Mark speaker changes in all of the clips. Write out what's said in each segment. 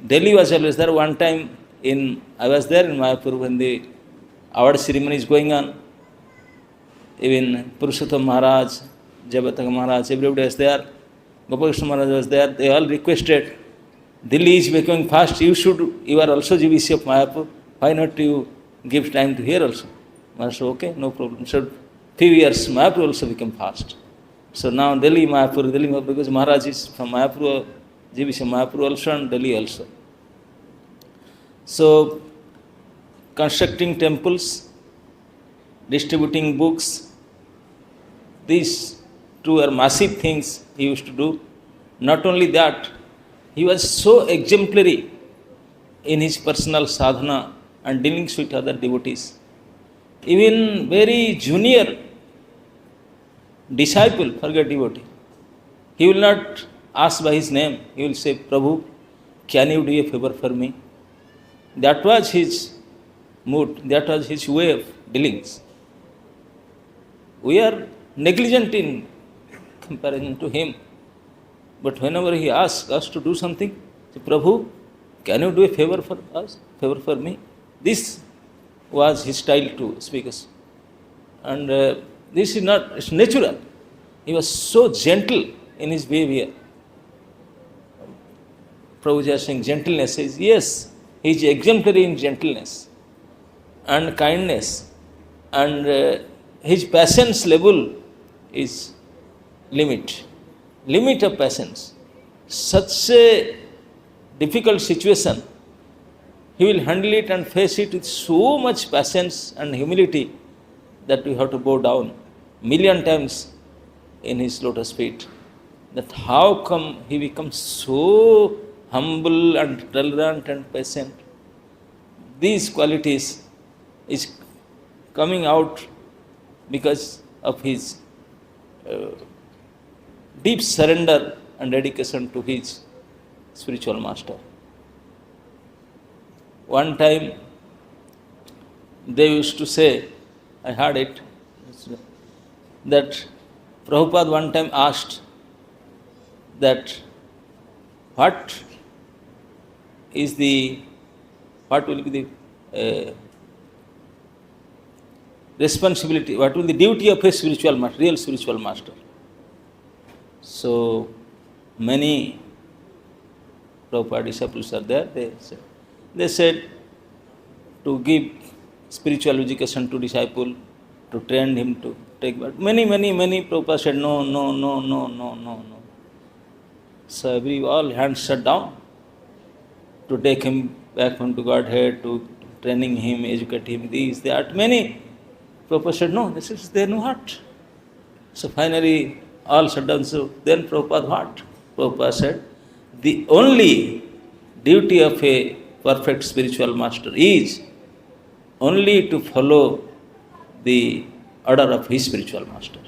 Speaker 1: Delhi was always there. One time I was there in Mayapur when the award ceremony is going on. Even Purushottam Maharaj, Jabataka Maharaj, everybody was there. Gopal Krishna Maharaj was there. They all requested, Delhi is becoming fast, you are also GVC of Mayapur. Why not you give time to here also? Maharaj said, okay, no problem. So, few years, Mayapur also became fast. So now Delhi, Mayapur, because Maharaj is from Mayapur, GVC Mayapur also and Delhi also. So, constructing temples, distributing books, these two are massive things he used to do. Not only that, he was so exemplary in his personal sadhana and dealings with other devotees. Even very junior disciple, forget devotee, he will not ask by his name, he will say, Prabhu, can you do a favor for me? That was his mood, that was his way of dealings. We are negligent in comparison to him. But whenever he asks us to do something, say, Prabhu, can you do a favor for us, favor for me? This was his style to speak us. And this is not, it's natural. He was so gentle in his behavior. Prabhuji is saying gentleness. Says, yes, he is exemplary in gentleness and kindness. And his patience level is limit of patience. Such a difficult situation, he will handle it and face it with so much patience and humility that we have to bow down million times in his lotus feet. That how come he becomes so humble and tolerant and patient? These qualities is coming out because of his deep surrender and dedication to his spiritual master. One time they used to say, I heard it, that Prabhupada one time asked that what will be the responsibility, what will be the duty of a spiritual master, real spiritual master? So many Prabhupada disciples are there. They said to give spiritual education to disciple, to train him to take birth. Many Prabhupada said no. So all hands shut down to take him back home to Godhead, to training him, educate him, this, that. Many Prabhupada said no, this is their no heart. So finally all shut down. So then Prabhupada what? Prabhupada said, the only duty of a perfect spiritual master is only to follow the order of his spiritual master.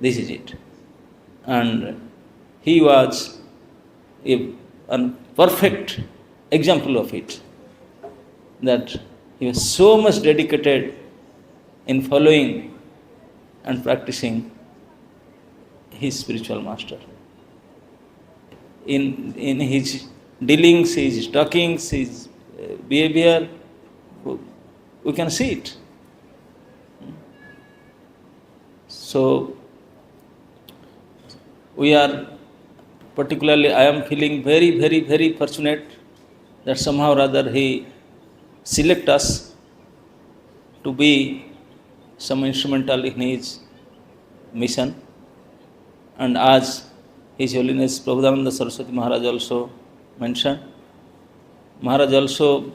Speaker 1: This is it. And he was a perfect example of it. That he was so much dedicated in following and practicing his spiritual master. In his dealings, his talkings, his behavior, we can see it. So, we are, particularly I am feeling very fortunate that somehow or other he select us to be some instrumental in his mission. And as His Holiness Prabhupada Saraswati Maharaj also mentioned, Maharaj also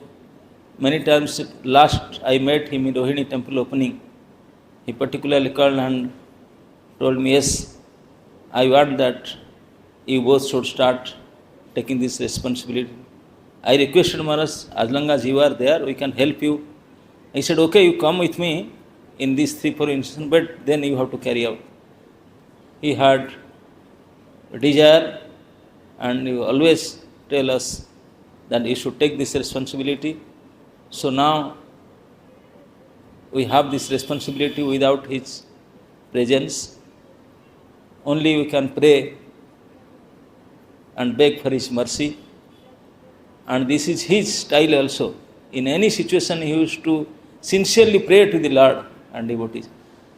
Speaker 1: many times, last I met him in Rohini temple opening, he particularly called and told me, yes, I want that you both should start taking this responsibility. I requested Maharaj, as long as you are there, we can help you. He said, okay, you come with me in these 3-4 instances, but then you have to carry out. He had a desire and he always tell us that you should take this responsibility. So now we have this responsibility without his presence. Only we can pray and beg for his mercy. and this is his style also. In any situation, he used to sincerely pray to the Lord and devotees.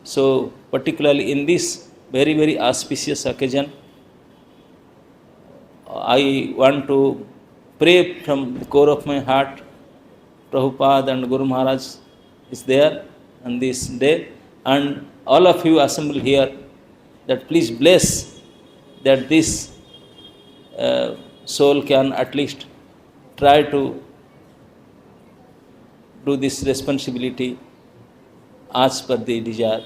Speaker 1: So, particularly in this very, very auspicious occasion, I want to pray from the core of my heart. Prabhupada and Guru Maharaj is there on this day, and all of you assembled here, that please bless that this soul can at least try to do this responsibility as per the desire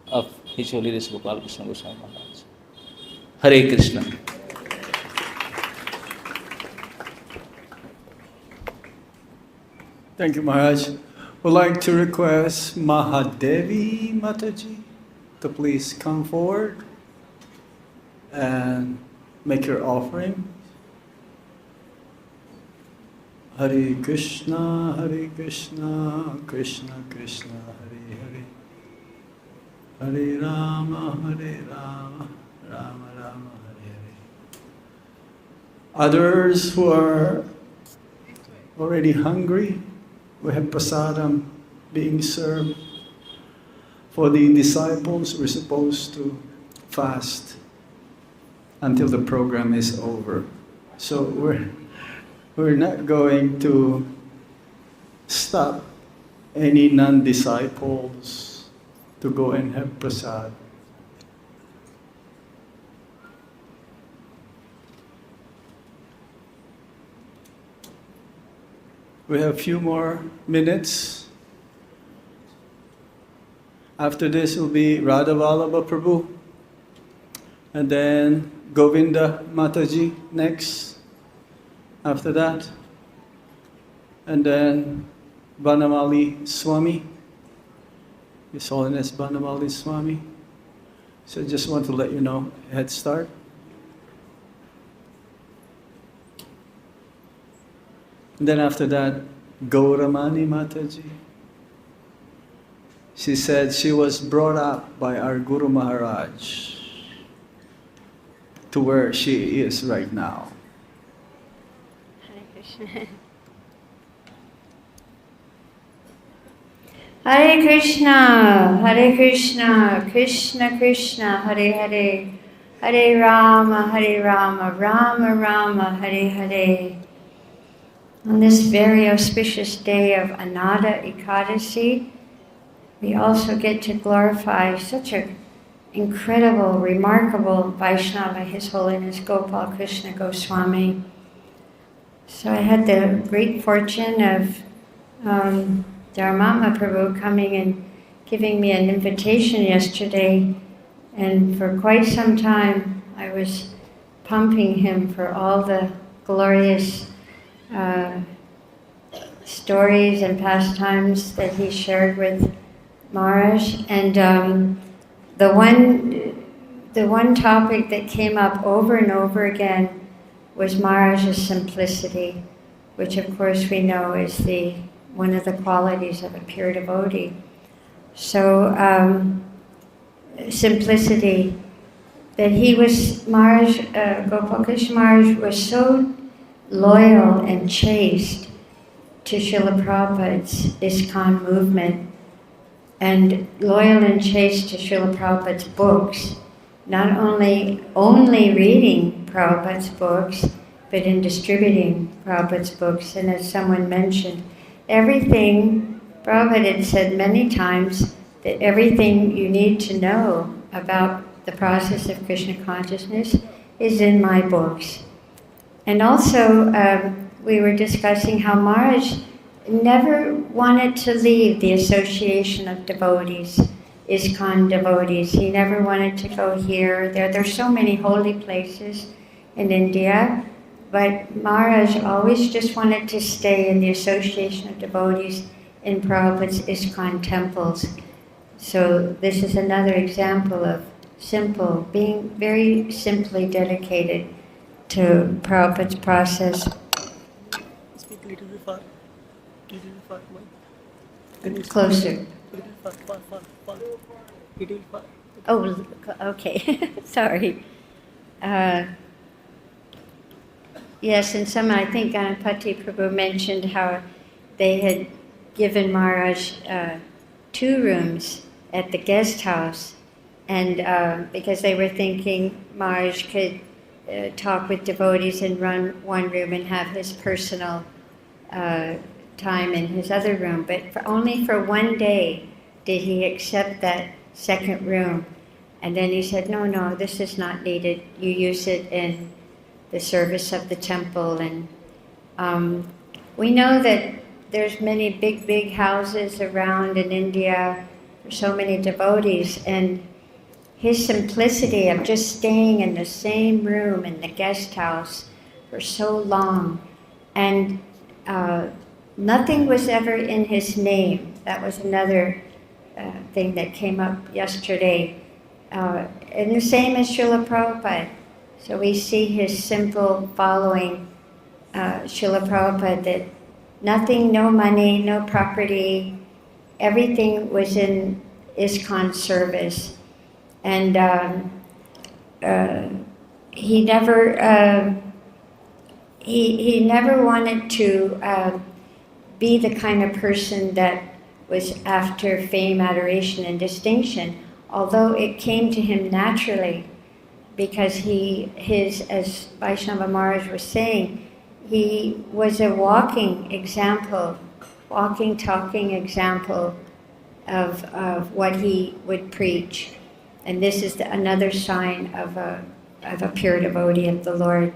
Speaker 1: of His Holiness Gopal Krishna Goswami Maharaj. Hare Krishna.
Speaker 2: Thank you, Maharaj. Would like to request Mahadevi Mataji to please come forward and make your offering. Hare Krishna, Krishna Krishna, Hare Hare, Hare Rama, Rama Rama, Hare Hare. Others who are already hungry, we have prasadam being served. For the disciples, we're supposed to fast until the program is over. So we're not going to stop any non-disciples to go and have prasad. We have a few more minutes. After this will be Radha Vallabha Prabhu, and then Govinda Mataji next. After that, and then Banamali Swami, His Holiness Banamali Swami. So just want to let you know, head start. And then after that, Gauramani Mataji. She said she was brought up by our Guru Maharaj to where she is right now.
Speaker 3: Hare Krishna. Hare Krishna, Hare Krishna, Krishna Krishna, Hare Hare, Hare Rama, Rama Rama, Hare Hare. On this very auspicious day of Anada Ekadasi, we also get to glorify such an incredible, remarkable Vaishnava, His Holiness Gopal Krishna Goswami. So I had the great fortune of Dharmama Prabhu coming and giving me an invitation yesterday, and for quite some time I was pumping him for all the glorious stories and pastimes that he shared with Maharaj. And the one topic that came up over and over again was Maharaj's simplicity, which of course we know is one of the qualities of a pure devotee. So simplicity, that he was, Maharaj, Gopal Krishna Maharaj was so loyal and chaste to Srila Prabhupada's ISKCON movement, and loyal and chaste to Srila Prabhupada's books, not only reading Prabhupada's books, but in distributing Prabhupada's books. And as someone mentioned, everything, Prabhupada had said many times that everything you need to know about the process of Krishna consciousness is in my books. And also, we were discussing how Maharaj never wanted to leave the association of devotees, ISKCON devotees. He never wanted to go here. There's so many holy places in India, but Maharaj always just wanted to stay in the association of devotees in Prabhupada's ISKCON temples. So this is another example of simple, being very simply dedicated to Prabhupada's process.
Speaker 4: Speak a little bit far.
Speaker 3: Closer.
Speaker 4: Far. Little far.
Speaker 3: Oh, okay. Sorry. Yes, and I think Ganapati Prabhu mentioned how they had given Maharaj 2 rooms at the guest house, and because they were thinking Maharaj could talk with devotees and run one room and have his personal time in his other room. But only for one day did he accept that second room. And then he said, no, this is not needed. You use it in the service of the temple. And we know that there's many big houses around in India for so many devotees. And his simplicity of just staying in the same room in the guest house for so long, and nothing was ever in his name. That was another thing that came up yesterday. And the same as Srila Prabhupada. So we see his simple following Srila Prabhupada, that nothing, no money, no property, everything was in ISKCON service. And he never wanted to be the kind of person that was after fame, adoration, and distinction, although it came to him naturally, because as Vaishnava Maharaj was saying, he was a walking example, walking, talking example of what he would preach. And this is another sign of a pure devotee of the Lord.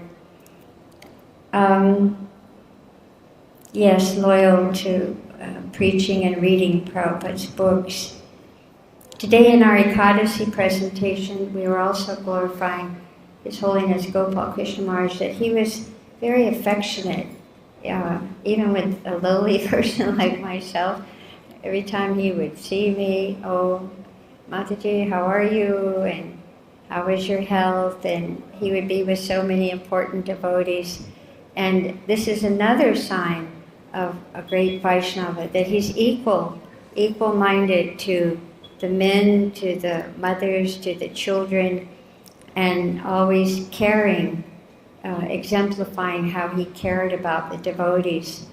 Speaker 3: Yes, loyal to preaching and reading Prabhupada's books. Today in our Ekadasi presentation, we were also glorifying His Holiness Gopal Krishna Maharaj, that he was very affectionate, even with a lowly person like myself. Every time he would see me, "Oh, Mataji, how are you? And how is your health?" And he would be with so many important devotees. And this is another sign of a great Vaishnava, that he's equal-minded to the men, to the mothers, to the children, and always caring, exemplifying how he cared about the devotees.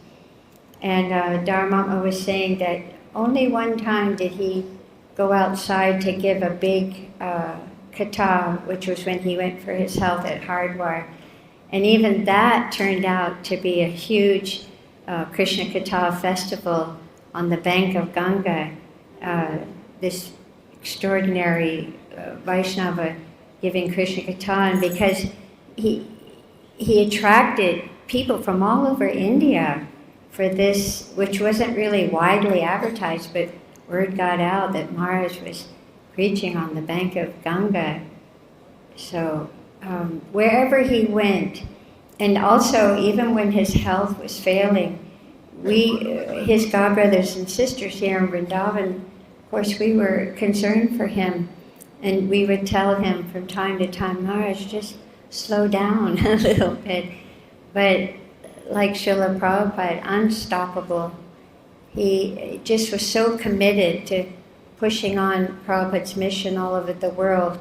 Speaker 3: And Dharmama was saying that only one time did he go outside to give a big katha, which was when he went for his health at Hardwar. And even that turned out to be a huge Krishna Katha festival on the bank of Ganga. This extraordinary Vaishnava giving Krishna Katha, and because he attracted people from all over India for this, which wasn't really widely advertised, but word got out that Maharaj was preaching on the bank of Ganga. So wherever he went, and also even when his health was failing, his godbrothers and sisters here in Vrindavan, of course, we were concerned for him, and we would tell him from time to time, "Maharaj, just slow down a little bit." But like Srila Prabhupada, unstoppable. He just was so committed to pushing on Prabhupada's mission all over the world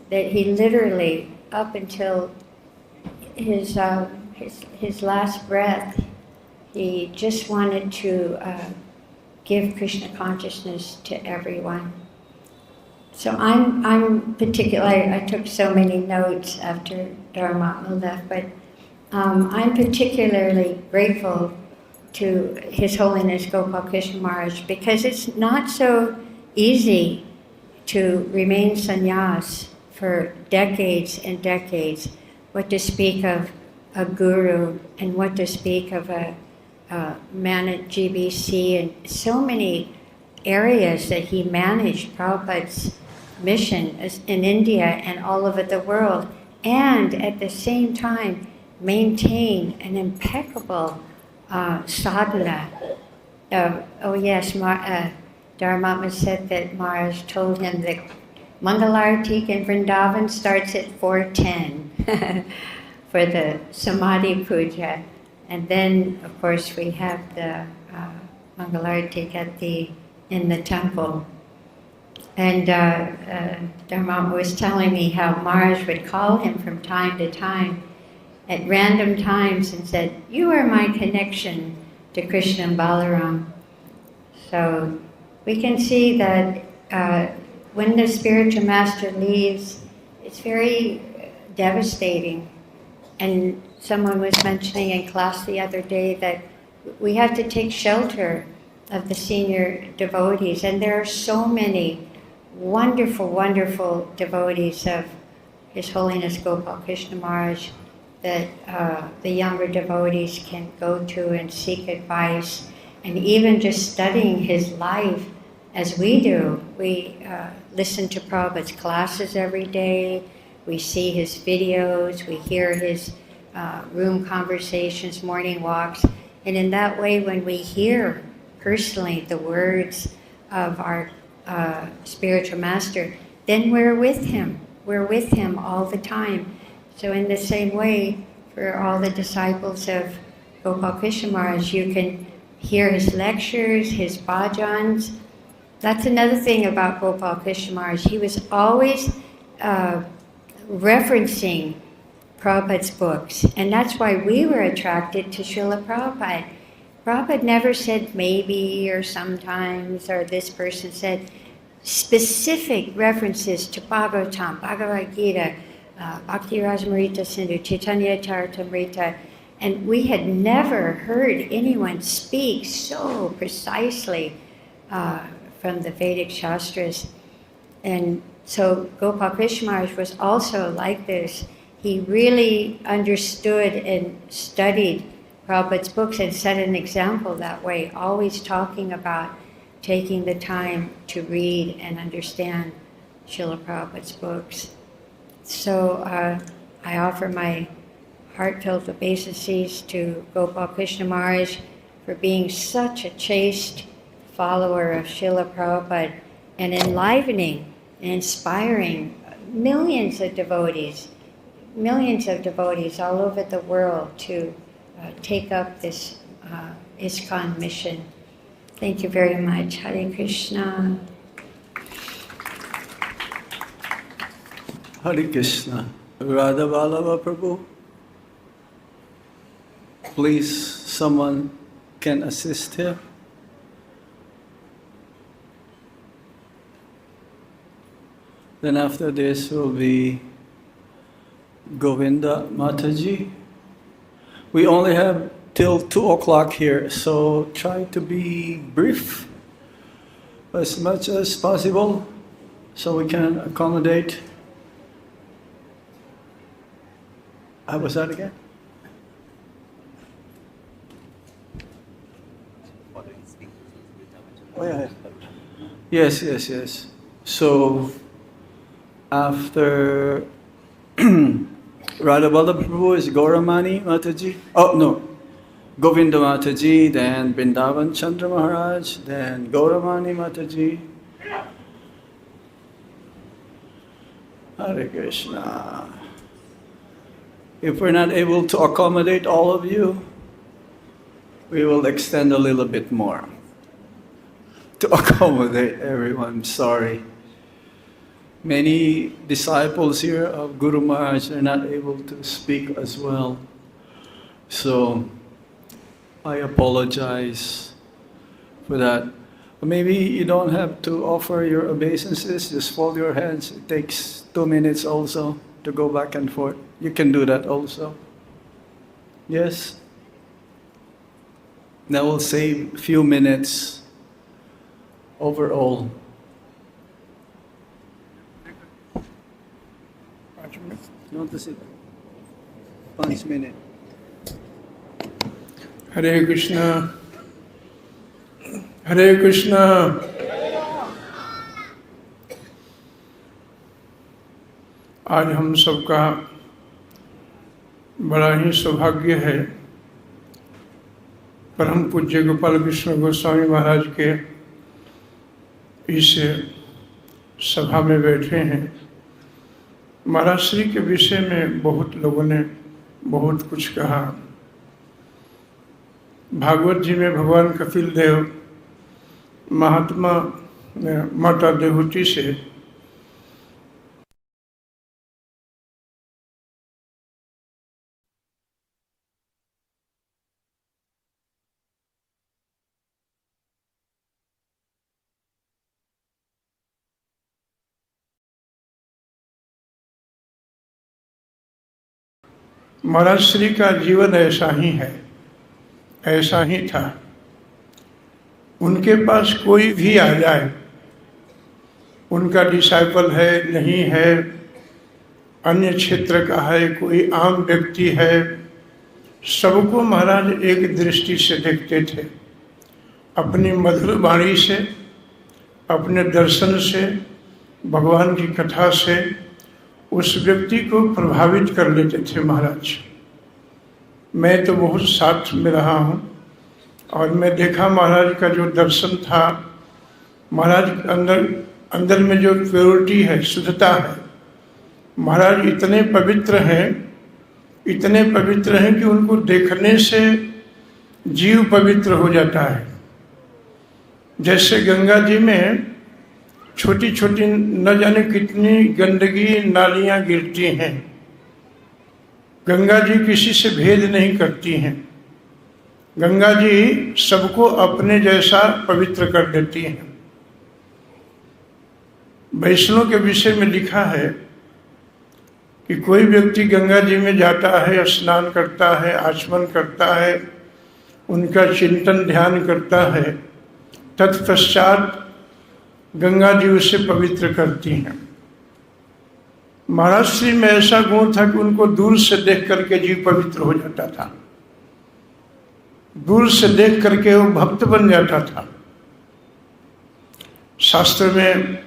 Speaker 3: that he literally, up until his last breath, he just wanted to give Krishna consciousness to everyone. So I'm particularly, I took so many notes after Dharma left, but I'm particularly grateful to His Holiness Gopal Krishna Maharaj, because it's not so easy to remain sannyas for decades and decades, what to speak of a guru, and what to speak of a man at GBC, and so many areas that he managed Prabhupada's mission in India and all over the world, and at the same time maintain an impeccable sadhana. Dharmama said that Maharaj told him that Mangalartik in Vrindavan starts at 4:10 for the Samadhi Puja. And then, of course, we have the Mangalartik in the temple. And Dharmama was telling me how Maharaj would call him from time to time at random times and said, "You are my connection to Krishna and Balaram." So we can see that when the spiritual master leaves, it's very devastating. And someone was mentioning in class the other day that we have to take shelter of the senior devotees. And there are so many wonderful, wonderful devotees of His Holiness Gopal Krishna Maharaj that the younger devotees can go to and seek advice. And even just studying his life as we do. We listen to Prabhupada's classes every day. We see his videos. We hear his room conversations, morning walks. And in that way, when we hear personally the words of our spiritual master, then we're with him. We're with him all the time. So in the same way, for all the disciples of Gopal Krishna Maharaj, you can hear his lectures, his bhajans. That's another thing about Gopal Krishna Maharaj. He was always referencing Prabhupada's books. And that's why we were attracted to Srila Prabhupada. Prabhupada never said maybe or sometimes, or this person said specific references to Bhagavatam, Bhagavad-Gita, Bhakti Rasamrita Sindhu, Chaitanya Charitamrita. And we had never heard anyone speak so precisely from the Vedic Shastras. And so Gopal Krishna Maharaj was also like this. He really understood and studied Prabhupada's books and set an example that way, always talking about taking the time to read and understand Srila Prabhupada's books. So I offer my heartfelt obeisances to Gopal Krishna Maharaj for being such a chaste follower of Srila Prabhupada and enlivening and inspiring millions of devotees all over the world to take up this ISKCON mission. Thank you very much. Hare Krishna.
Speaker 2: Hare Krishna. Radha Vallabha Prabhu. Please, someone can assist here. Then after this will be Govinda Mataji. We only have till 2 o'clock here, so try to be brief as much as possible so we can accommodate. How was that again? Oh, yeah. Yes. So after Radha Vallabha Prabhu is Gauramani Mataji. Oh, no. Govinda Mataji, then Vrindavan Chandra Maharaj, then Gauramani Mataji. Hare Krishna. If we're not able to accommodate all of you, we will extend a little bit more to accommodate everyone. Sorry. Many disciples here of Guru Maharaj are not able to speak as well. So I apologize for that. Maybe you don't have to offer your obeisances, just fold your hands. It takes 2 minutes also to go back and forth. You can do that also. Yes? That will save a few minutes overall.
Speaker 4: 5 minutes.
Speaker 2: You want to sit? 5 minutes.
Speaker 5: Hare Krishna. Hare Krishna. आज हम सबका बड़ा ही सौभाग्य है परम पूज्य गोपाल कृष्ण गोस्वामी महाराज के इस सभा में बैठे हैं। महाराज श्री के विषय में बहुत लोगों ने बहुत कुछ कहा। भागवत जी में भगवान कपिल देव महात्मा माता देवहूति से महाराज श्री का जीवन ऐसा ही है, ऐसा ही था। उनके पास कोई भी आ जाए, उनका डिसाइपल है नहीं है, अन्य क्षेत्र का है, कोई आम व्यक्ति है, सबको महाराज एक दृष्टि से देखते थे, अपनी मधुर वाणी से, अपने दर्शन से, भगवान की कथा से उस व्यक्ति को प्रभावित कर लेते थे महाराज। मैं तो बहुत साथ में रहा हूँ और मैं देखा महाराज का जो दर्शन था, महाराज अंदर में जो प्योरिटी है, शुद्धता है, महाराज इतने पवित्र हैं, इतने पवित्र हैं कि उनको देखने से जीव पवित्र हो जाता है। जैसे गंगा जी में छोटी छोटी न जाने कितनी गंदगी नालियां गिरती हैं, गंगा जी किसी से भेद नहीं करती हैं, गंगा जी सबको अपने जैसा पवित्र कर देती हैं। वैष्णव के विषय में लिखा है कि कोई व्यक्ति गंगा जी में जाता है, स्नान करता है, आचमन करता है, उनका चिंतन ध्यान करता है, तत्पश्चात गंगा जी उसे पवित्र करती हैं। महाराज श्री में ऐसा गुण था कि उनको दूर से देख करके जीव पवित्र हो जाता था, दूर से देख करके वो भक्त बन जाता था। शास्त्र में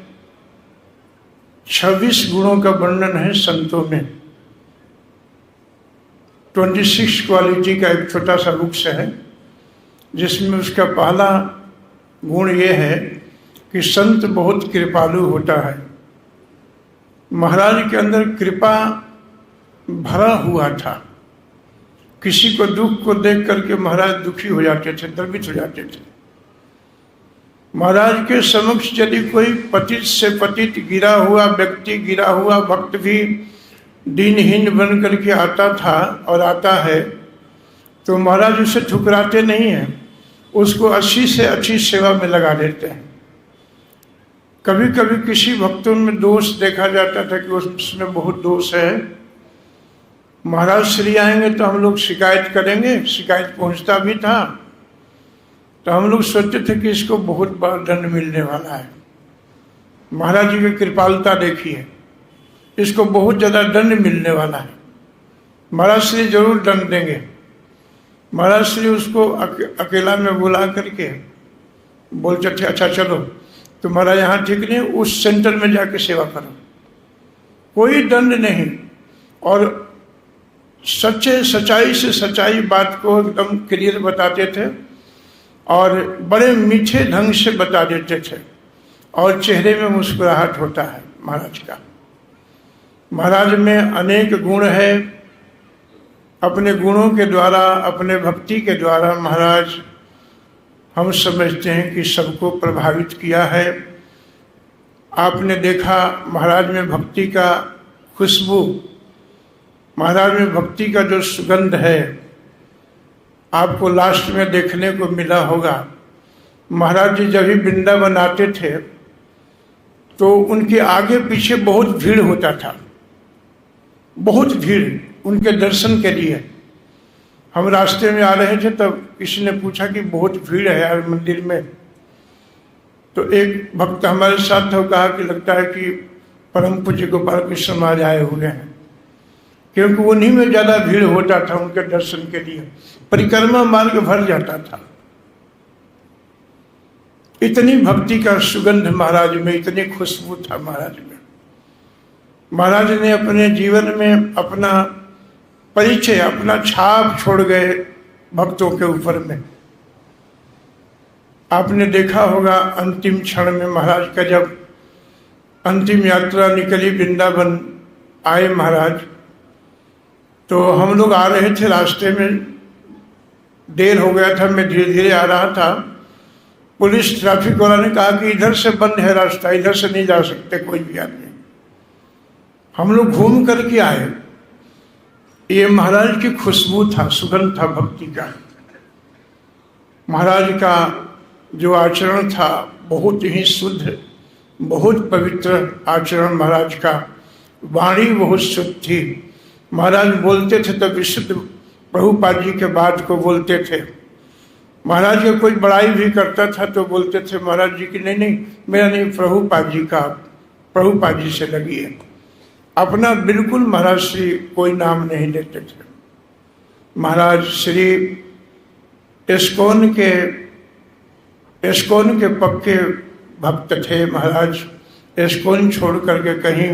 Speaker 5: 26 गुणों का वर्णन है संतों में। 26 क्वालिटी का एक छोटा सा बुक्स है, जिसमें उसका पहला गुण ये है कि संत बहुत कृपालु होता है। महाराज के अंदर कृपा भरा हुआ था। किसी को दुख को देख करके महाराज दुखी हो जाते थे, द्रवित हो जाते थे। महाराज के समक्ष यदि कोई पतित से पतित गिरा हुआ व्यक्ति, गिरा हुआ भक्त भी दीनहीन बन करके आता था और आता है, तो महाराज उसे ठुकराते नहीं हैं, उसको अच्छी से अच्छी सेवा में लगा देते हैं। कभी कभी किसी भक्तों में दोष देखा जाता था कि उसमें बहुत दोष है, महाराज श्री आएंगे तो हम लोग शिकायत करेंगे, शिकायत पहुंचता भी था, तो हम लोग सोचते थे कि इसको बहुत बड़ा दंड मिलने वाला है। महाराज जी की कृपालुता देखिए, इसको बहुत ज़्यादा दंड मिलने वाला है, महाराज श्री जरूर दंड देंगे। महाराज श्री उसको अकेला में बुला करके बोलते थे, अच्छा चलो तुम्हारा यहाँ ठीक नहीं, उस सेंटर में जाके सेवा करो, कोई दंड नहीं। और सच्चाई से सच्चाई बात को एकदम क्लियर बताते थे और बड़े मीठे ढंग से बता देते थे, और चेहरे में मुस्कुराहट होता है महाराज का। महाराज में अनेक गुण है, अपने गुणों के द्वारा, अपने भक्ति के द्वारा महाराज हम समझते हैं कि सबको प्रभावित किया है। आपने देखा महाराज में भक्ति का खुशबू, महाराज में भक्ति का जो सुगंध है, आपको लास्ट में देखने को मिला होगा। महाराज जी जब भी वृंदावन आते थे तो उनके आगे पीछे बहुत भीड़ होता था, बहुत भीड़ उनके दर्शन के लिए। हम रास्ते में आ रहे थे तब किसी ने पूछा कि बहुत भीड़ है यार मंदिर में, तो एक भक्त हमारे साथ था, कहा कि लगता है कि परम पूज्य गोपाल कृष्ण महाराज आए हुए हैं, क्योंकि उन्हीं में ज़्यादा भीड़ होता था उनके दर्शन के लिए, परिक्रमा मार्ग भर जाता था। इतनी भक्ति का सुगंध महाराज में, इतनी खुशबू था महाराज में। महाराज ने अपने जीवन में अपना परिचय, अपना छाप छोड़ गए भक्तों के ऊपर में। आपने देखा होगा अंतिम क्षण में महाराज का जब अंतिम यात्रा निकली, वृंदावन आए महाराज, तो हम लोग आ रहे थे, रास्ते में देर हो गया था, मैं धीरे धीरे आ रहा था। पुलिस ट्रैफिक वाला ने कहा कि इधर से बंद है रास्ता, इधर से नहीं जा सकते कोई भी आदमी। हम लोग घूम करके आए। ये महाराज की खुशबू था, सुगंध था भक्ति का। महाराज का जो आचरण था बहुत ही शुद्ध, बहुत पवित्र आचरण महाराज का। वाणी बहुत शुद्ध थी, महाराज बोलते थे तो विशुद्ध प्रभुपाद जी के बात को बोलते थे। महाराज का कोई बड़ाई भी करता था तो बोलते थे महाराज जी की नहीं मेरा नहीं, प्रभुपाद जी का, प्रभुपाद जी से लगी है। अपना बिल्कुल महाराज श्री कोई नाम नहीं लेते थे। महाराज श्री इस्कॉन के पक्के भक्त थे। महाराज इस्कॉन छोड़ करके कहीं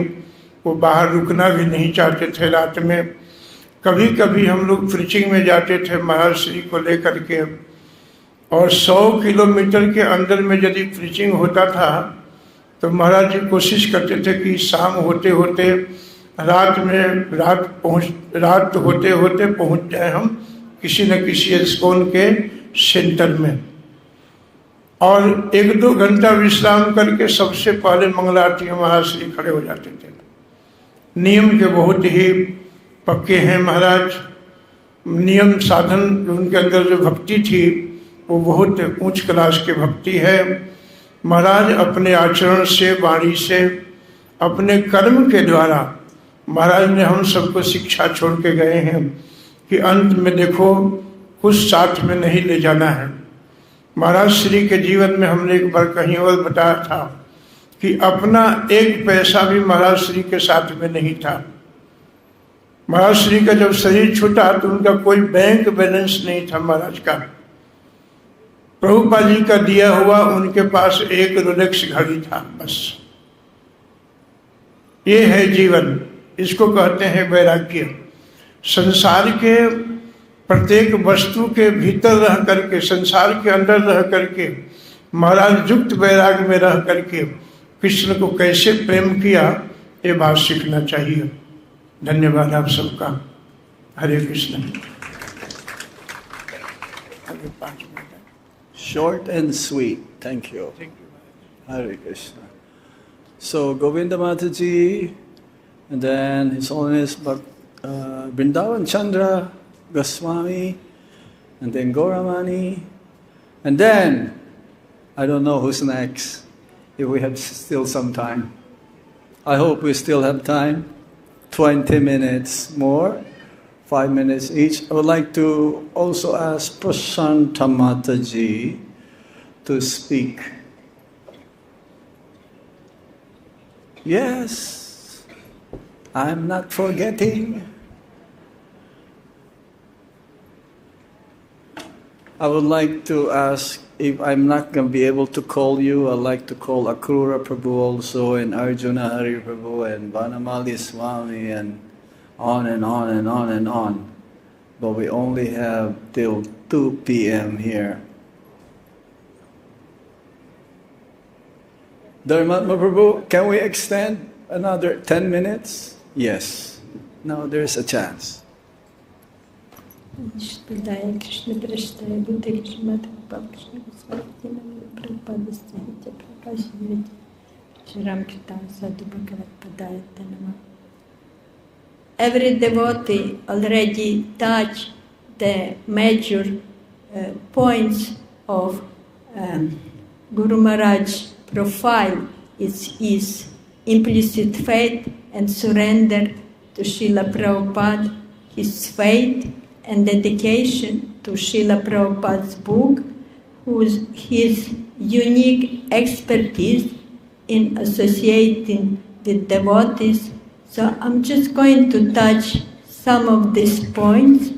Speaker 5: वो बाहर रुकना भी नहीं चाहते थे। रात में कभी कभी हम लोग प्रीचिंग में जाते थे महाराज श्री को लेकर के, और 100 किलोमीटर के अंदर में यदि प्रीचिंग होता था तो महाराज जी कोशिश करते थे कि शाम होते होते रात होते होते पहुंच जाए हम किसी न किसी इस्कॉन के सेंटर में, और 1-2 घंटा विश्राम करके सबसे पहले मंगलारती में महाराज श्री खड़े हो जाते थे। नियम के बहुत ही पक्के हैं महाराज। नियम साधन उनके अंदर जो भक्ति थी वो बहुत उच्च क्लास की भक्ति है। महाराज अपने आचरण से, वाणी से, अपने कर्म के द्वारा महाराज ने हम सबको शिक्षा छोड़ के गए हैं कि अंत में देखो कुछ साथ में नहीं ले जाना है। महाराज श्री के जीवन में हमने एक बार कहीं और बताया था कि अपना 1 पैसा भी महाराज श्री के साथ में नहीं था। महाराज श्री का जब शरीर छूटा तो उनका कोई बैंक बैलेंस नहीं था महाराज का। प्रभुपाद जी का दिया हुआ उनके पास एक रोलेक्स घड़ी था, बस। ये है जीवन, इसको कहते हैं वैराग्य। संसार के प्रत्येक वस्तु के भीतर रह करके, संसार के अंदर रह करके महाराज युक्त वैराग्य में रह करके कृष्ण को कैसे प्रेम किया, ये बात सीखना चाहिए। धन्यवाद आप सबका। हरे Krishna.
Speaker 2: Short and sweet. Thank you. Hare Krishna. So Govinda Mataji, and then His Holiness Vrindavan Chandra Goswami, and then Gauramani, and then I don't know who's next. If we have still some time, I hope we still have time. 20 minutes more. 5 minutes each. I would like to also ask Prashanta Mataji to speak. Yes, I'm not forgetting. I would like to ask, if I'm not going to be able to call you, I'd like to call Akrura Prabhu also, and Arjuna Hari Prabhu, and Vanamali Swami, and on and on and on and on. But we only have till 2 p.m. here. Dharmatma Prabhu, can we extend another 10 minutes? Yes. Now there's a chance.
Speaker 6: Shpildaya Krishna Prashtaya Buddha Krishna Mata Gopal Krishna Goswami Prabhupada Sahitya Prakashivit Shri Kirtan Sadhu Bhagavat Padaya Tanama. Every devotee already touched the major points of Guru Maharaj's profile. It's his implicit faith and surrender to Srila Prabhupada, his faith and dedication to Srila Prabhupada's book, his unique expertise in associating with devotees. So I'm just going to touch some of these points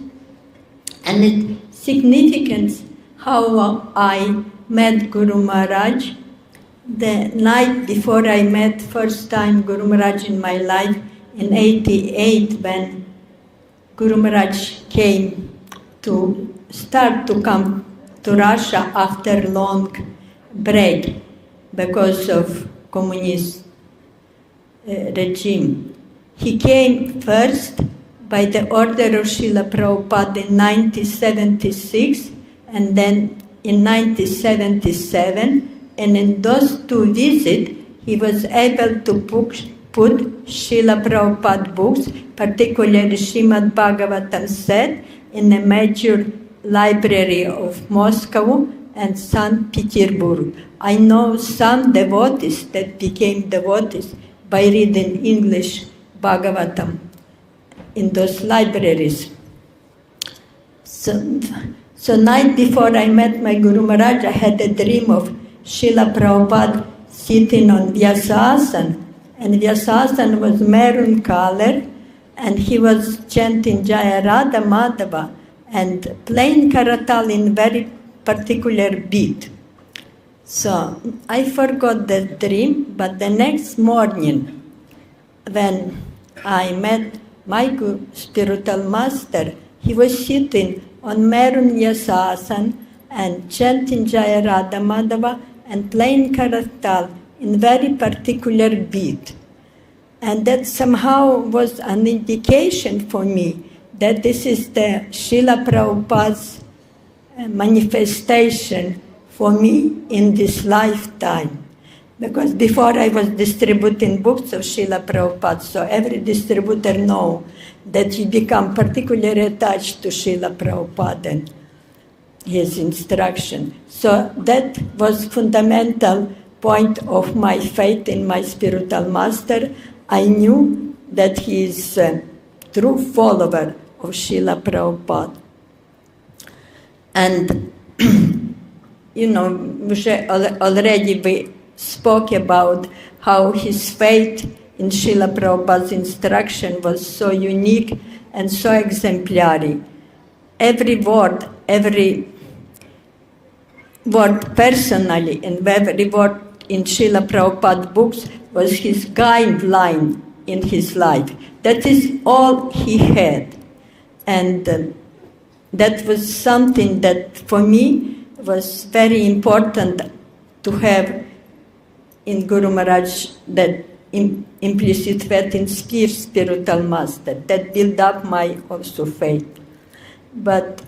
Speaker 6: and its significance, how I met Guru Maharaj. The night before I met first time Guru Maharaj in my life in 88, when Guru Maharaj came to come to Russia after long break because of communist regime. He came first by the order of Srila Prabhupada in 1976 and then in 1977, and in those 2 visits he was able to put Srila Prabhupada books, particularly Srimad Bhagavatam set, in a major library of Moscow and St. Petersburg. I know some devotees that became devotees by reading English Bhagavatam. in those libraries. So night before I met my Guru Maharaj, I had a dream of Srila Prabhupada sitting on Vyasa, and Vyasa was maroon color, and he was chanting Jaya Radha Madhava and playing karatal in very particular beat. So I forgot the dream, but the next morning, when I met my spiritual master, he was sitting on maroon Vyasa and chanting Jaya Radha Madhava and playing karatal in very particular beat. And that somehow was an indication for me that this is the Srila Prabhupada's manifestation for me in this lifetime. Because before I was distributing books of Srila Prabhupada, so every distributor knows that you become particularly attached to Srila Prabhupada and his instruction. So that was fundamental point of my faith in my spiritual master. I knew that he is a true follower of Srila Prabhupada. And, already we spoke about how his faith in Srila Prabhupada's instruction was so unique and so exemplary. Every word personally and every word in Srila Prabhupada's books was his guideline in his life. That is all he had. And that was something that for me was very important to have in Guru Maharaj, that implicit faith in spiritual master, that built up my also faith. But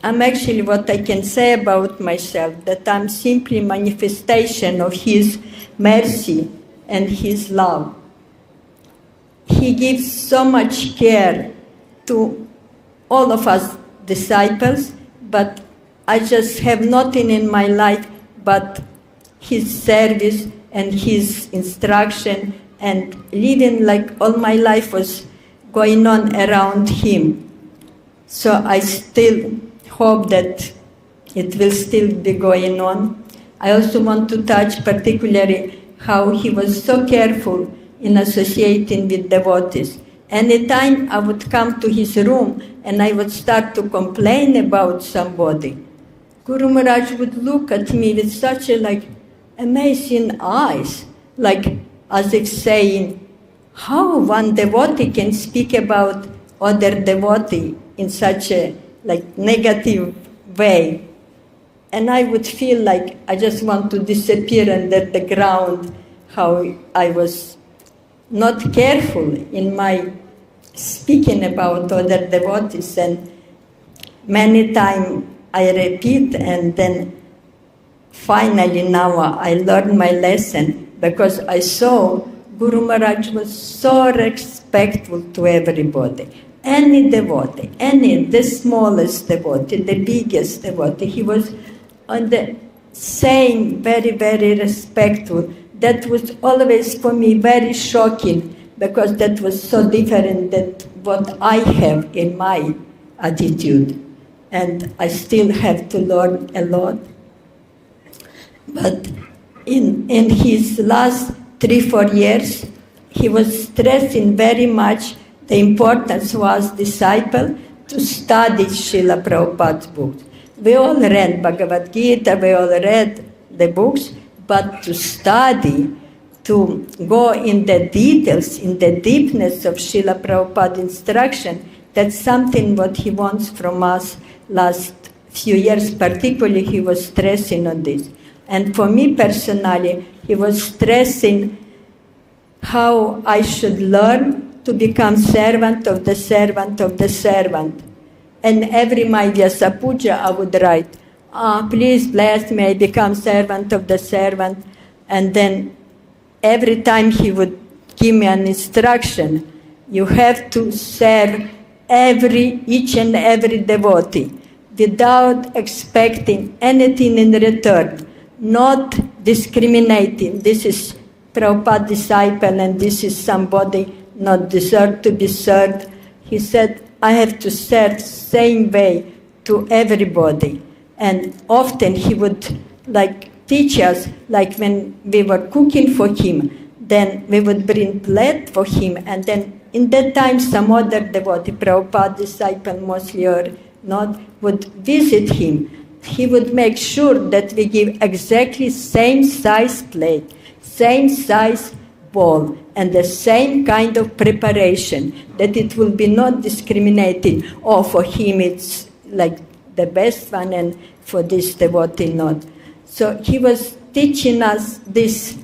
Speaker 6: I'm actually, what I can say about myself, that I'm simply manifestation of his mercy and his love. He gives so much care to all of us disciples, but I just have nothing in my life but his service and his instruction, and living like all my life was going on around him. So I still hope that it will still be going on. I also want to touch particularly how he was so careful in associating with devotees. Anytime I would come to his room and I would start to complain about somebody, Guru Maharaj would look at me with such amazing eyes, as if saying, how one devotee can speak about other devotee in such a negative way. And I would feel like I just want to disappear under the ground, how I was not careful in my speaking about other devotees. And many times I repeat, and then finally now I learned my lesson, because I saw Guru Maharaj was so respectful to everybody. Any devotee, the smallest devotee, the biggest devotee, he was on the same, very, very respectful. That was always for me very shocking, because that was so different than what I have in my attitude. And I still have to learn a lot. But in his last 3-4 years, he was stressing very much the importance was disciple to study Srila Prabhupada's books. We all read Bhagavad-Gita, we all read the books, but to study, to go in the details, in the deepness of Srila Prabhupada's instruction, that's something what he wants from us last few years. Particularly, he was stressing on this. And for me personally, he was stressing how I should learn to become servant of the servant of the servant. And every my Vyasa Puja, I would write, please bless me, I become servant of the servant. And then every time he would give me an instruction, you have to serve each and every devotee without expecting anything in return, not discriminating. This is Prabhupada disciple and this is somebody not deserved to be served. he said, I have to serve same way to everybody. And often he would teach us, like when we were cooking for him, then we would bring plate for him, and then in that time some other devotee, Prabhupada disciple mostly or not, would visit him. He would make sure that we give exactly same size plate, same size bowl, and the same kind of preparation, that it will be not discriminating. Oh, for him it's like the best one, and for this devotee not. So he was teaching us this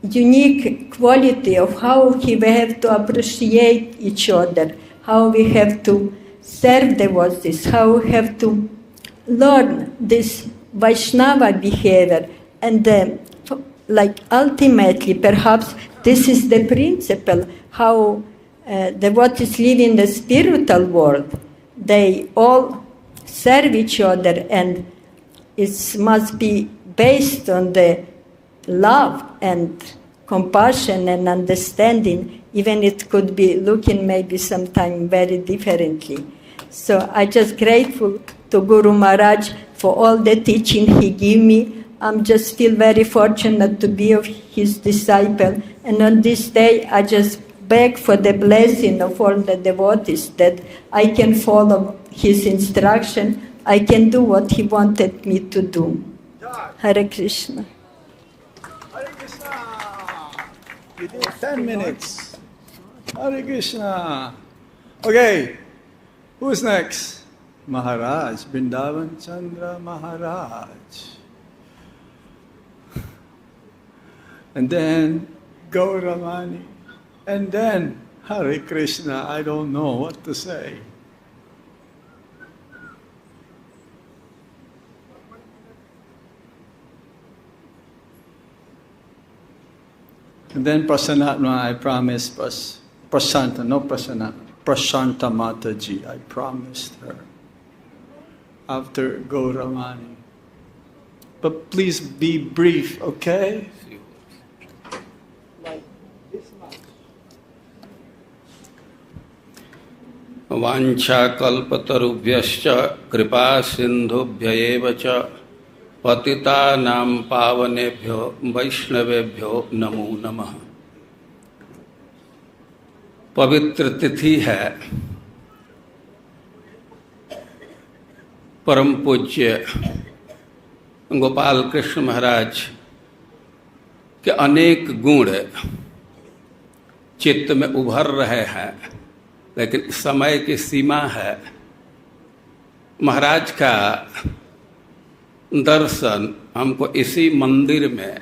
Speaker 6: unique quality of how we have to appreciate each other, how we have to serve devotees, how we have to learn this Vaishnava behavior. And ultimately, perhaps this is the principle, how devotees live in the spiritual world. They all serve each other, and it must be based on the love and compassion and understanding, even it could be looking maybe sometime very differently. So I'm just grateful to Guru Maharaj for all the teaching he gave me. I'm just feel very fortunate to be of his disciple. And on this day, I just beg for the blessing of all the devotees that I can follow his instruction. I can do what he wanted me to do. Hare Krishna.
Speaker 2: Hare Krishna. Within 10 minutes. Hare Krishna. Okay, who's next? Maharaj, Vrindavan Chandra Maharaj. And then Gauramani. And then Hare Krishna. I don't know what to say. And then Prasanatma, I promised Prashanta, no Prasanatma, Prashanta Mataji, I promised her. After Gauramani. But please be brief, okay?
Speaker 7: वाञ्छाकल्पतरुभ्यश्च कृपा सिन्धुभ्य च पतितानां पावनेभ्यो वैष्णवेभ्यो नमो नमः। पवित्र तिथि है परम पूज्य गोपाल कृष्ण महाराज के अनेक गुण चित्त में उभर रहे हैं, लेकिन समय की सीमा है। महाराज का दर्शन हमको इसी मंदिर में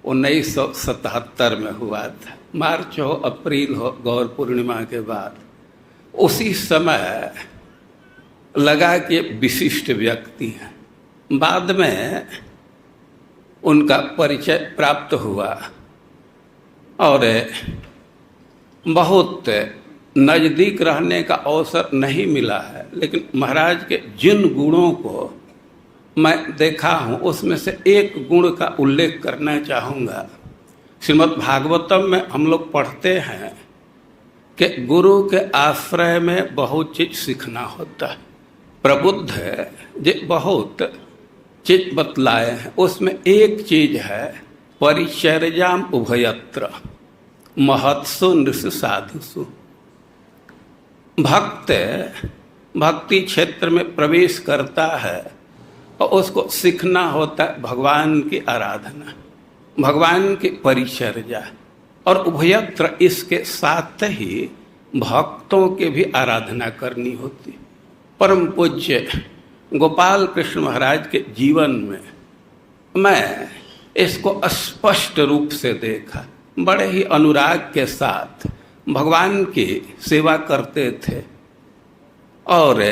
Speaker 7: 1977 में हुआ था। मार्च हो अप्रैल हो, गौर पूर्णिमा के बाद। उसी समय लगा कि विशिष्ट व्यक्ति हैं। बाद में उनका परिचय प्राप्त हुआ और बहुत नज़दीक रहने का अवसर नहीं मिला है, लेकिन महाराज के जिन गुणों को मैं देखा हूँ उसमें से एक गुण का उल्लेख करना चाहूँगा। श्रीमद् भागवतम में हम लोग पढ़ते हैं कि गुरु के आश्रय में बहुत चीज़ सीखना होता है। प्रबुद्ध है जो बहुत चीज बतलाए हैं, उसमें एक चीज है परिचर्याम उभयत्र महत्सु नृष साधुसु। भक्त भक्ति क्षेत्र में प्रवेश करता है और उसको सीखना होता है भगवान की आराधना, भगवान की परिचर्या, और उभयत्र इसके साथ ही भक्तों की भी आराधना करनी होती। परम पूज्य गोपाल कृष्ण महाराज के जीवन में मैं इसको स्पष्ट रूप से देखा। बड़े ही अनुराग के साथ भगवान की सेवा करते थे और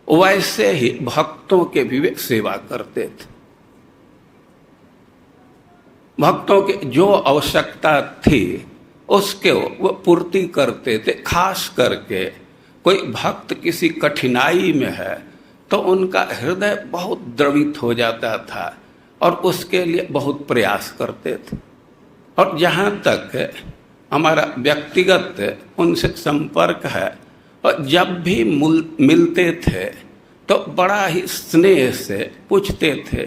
Speaker 7: वैसे ही भक्तों के भी सेवा करते थे। भक्तों की जो आवश्यकता थी उसके वो पूर्ति करते थे। खास करके कोई भक्त किसी कठिनाई में है तो उनका हृदय बहुत द्रवित हो जाता था और उसके लिए बहुत प्रयास करते थे। और जहाँ तक हमारा व्यक्तिगत उनसे संपर्क है, और जब भी मिलते थे तो बड़ा ही स्नेह से पूछते थे,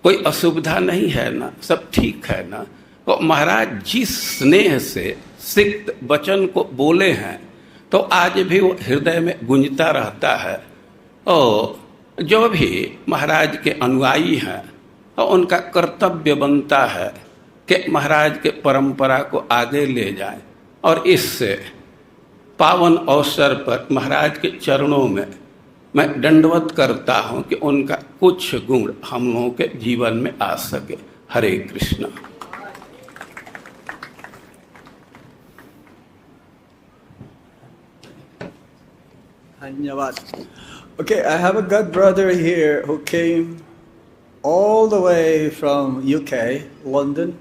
Speaker 7: कोई असुविधा नहीं है ना, सब ठीक है ना। तो महाराज जिस स्नेह से सिक्त वचन को बोले हैं तो आज भी वो हृदय में गूंजता रहता है। और जो भी महाराज के अनुयायी हैं और उनका कर्तव्य बनता है कि महाराज के परंपरा को आगे ले जाएं, और इससे पावन अवसर पर महाराज के चरणों में मैं दंडवत करता हूं कि उनका कुछ गुण हम लोगों के जीवन में आ सके। हरे Krishna.
Speaker 2: Dhanyavad. Okay, I have a good brother here who came all the way from UK, London.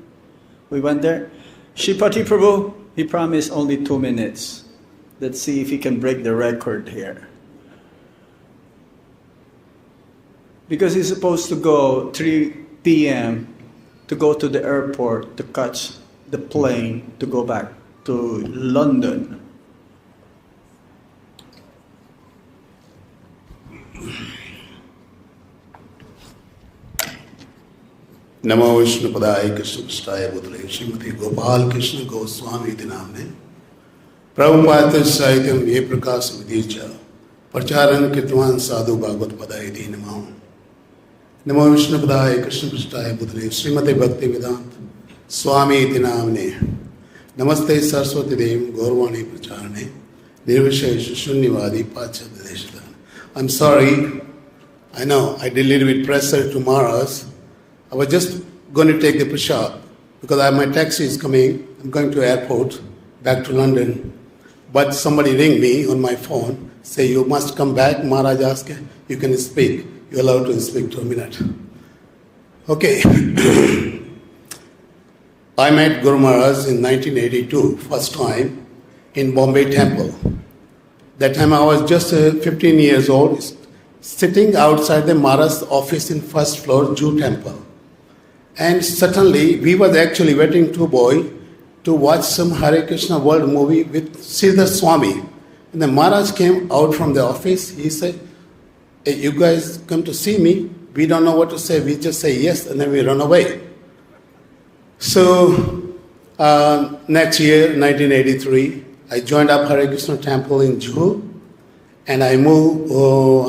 Speaker 2: We went there. Shipati Prabhu, he promised only 2 minutes. Let's see if he can break the record here. Because he's supposed to go 3 p.m. to go to the airport to catch the plane to go back to London.
Speaker 8: नमो विष्णुपदाय कृष्णपृष्ठाय भूतले श्रीमती गोपाल कृष्ण गोस्वामी इति नाम्ने प्रभुपाद साहित्यम ये प्रकाश विधि च प्रचारं कृतवान् साधु भागवत पदाय इति नमः। नमो विष्णुपदाय कृष्णपृष्ठाय भूतले श्रीमते भक्ति वेदांत स्वामी इति नाम्ने नमस्ते सरस्वती देवी गौरवाणी प्रचारणे निर्विशेष शून्यवादी पाश्चात्य देशदान। I'm sorry, I know I did a little bit pressure to Maharaj. I was just going to take the prashad because my taxi is coming. I'm going to airport, back to London. But somebody ring me on my phone, say you must come back. Maharaj asked, you can speak. You're allowed to speak 2 minutes. Okay. I met Guru Maharaj in 1982, first time, in Bombay Temple. That time I was just 15 years old, sitting outside the Maharaj's office in first floor, Jew Temple. And suddenly, we was actually waiting two boys to watch some Hare Krishna world movie with Siddhar Swami. And the Maharaj came out from the office. He said, hey, you guys come to see me. We don't know what to say. We just say yes, and then we run away. So, next year, 1983, I joined up Hare Krishna temple in Juhu. And I moved,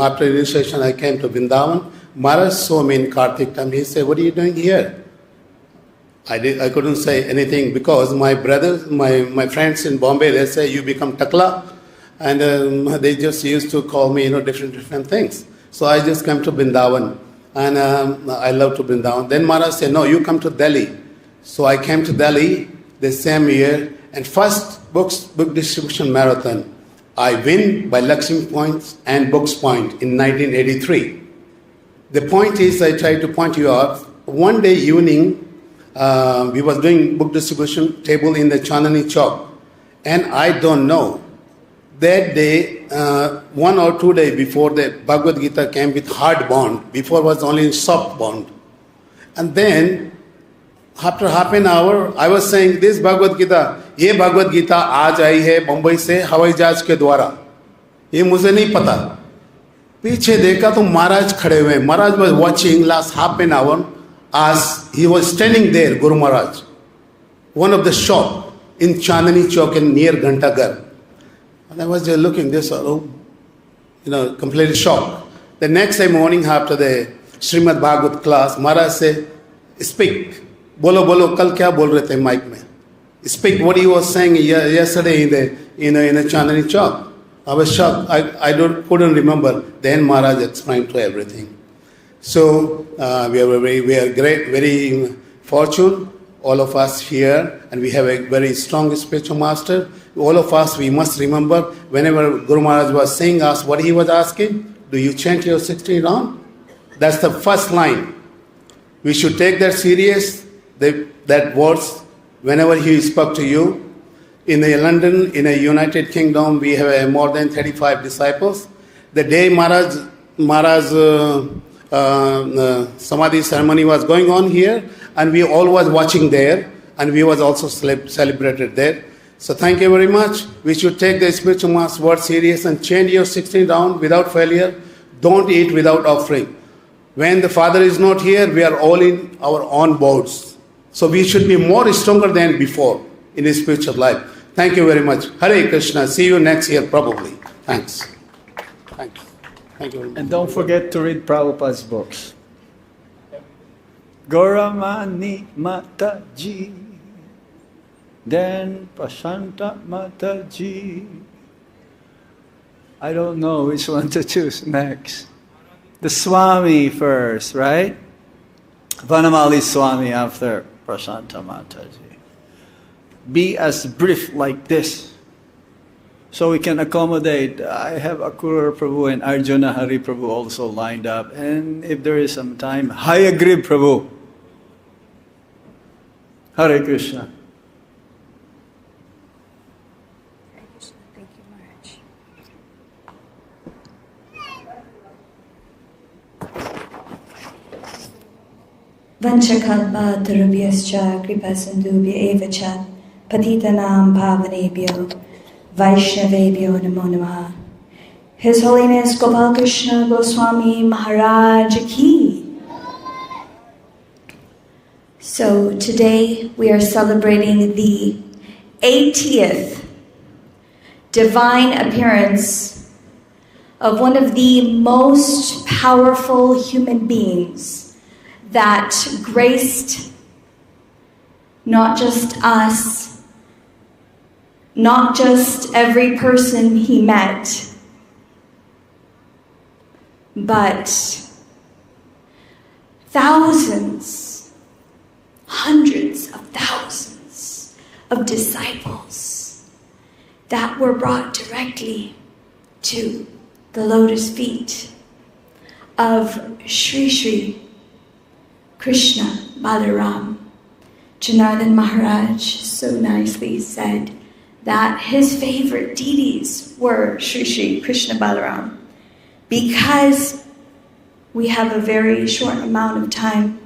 Speaker 8: after initiation, I came to Vrindavan. Maharaj saw me in Kartik time. He said, what are you doing here? I couldn't say anything because my brothers, my friends in Bombay, they say, you become takla. And they just used to call me, different things. So I just came to Vrindavan. And I love to Vrindavan. Then Maharaj said, no, you come to Delhi. So I came to Delhi the same year. And first book distribution marathon, I win by Lakshmi Points and Books Point in 1983. The point is, I try to point you out. One day evening, we was doing book distribution table in the Chandani Chowk. And I don't know, that day, 1 or 2 days before the Bhagavad-Gita came with hard bond. Before was only soft bond. And then, after half an hour, I was saying, this Bhagavad-Gita, ये Bhagavad-Gita आज आई है बम्बई से हवाई जहाज के द्वारा. ये मुझे नहीं पता. पीछे देखा तो महाराज खड़े हुए. Maharaj was watching last half an hour as he was standing there, Guru Maharaj, one of the shop in Chandani Chowk near Ghantaghar. And I was just looking this, completely shocked. The next day morning after the Srimad Bhagavad class, Maharaj said, speak. बोलो बोलो कल क्या बोल रहे थे mic में. Speak what he was saying yesterday in the Chandani Chowk. I was shocked. I couldn't remember. Then Maharaj explained to everything. So we are great, very fortunate, all of us here, and we have a very strong spiritual master. All of us, we must remember, whenever Guru Maharaj was saying us what he was asking, do you chant your 16 round? That's the first line. We should take that serious, that words, whenever he spoke to you. In London, in the United Kingdom, we have more than 35 disciples. The day Maharaj Samadhi ceremony was going on here, and we all was watching there, and we was also celebrated there. So thank you very much. We should take the spiritual master word serious and change your 16 round without failure. Don't eat without offering. When the Father is not here, we are all in our own boats. So we should be more stronger than before in the spiritual life. Thank you very much. Hare Krishna. See you next year probably. Thanks. Thank you. Thank you very much.
Speaker 2: And don't forget to read Prabhupada's books. Gauramani Mataji, then Prashanta Mataji. I don't know which one to choose next. The Swami first, right? Vanamali Swami after Prashanta Mataji. Be as brief like this, so we can accommodate. I have Akurura Prabhu and Arjuna Hari Prabhu also lined up, and if there is some time, Hayagrib Prabhu. Hare Krishna.
Speaker 3: Thank you, Maharaj. Vanchakalpa tarubhyascha kripasindubhya evacha patitanam pavanebhyo vaishnavebhyo namo namaha. His Holiness Gopal Krishna Goswami Maharaj ki. So today we are celebrating the 80th divine appearance of one of the most powerful human beings that graced not just us, not just every person he met, but thousands, hundreds of thousands of disciples that were brought directly to the lotus feet of Sri Sri Krishna Balaram. Janardhan Maharaj so nicely said that his favorite deities were Sri Sri Krishna Balaram. Because we have a very short amount of time,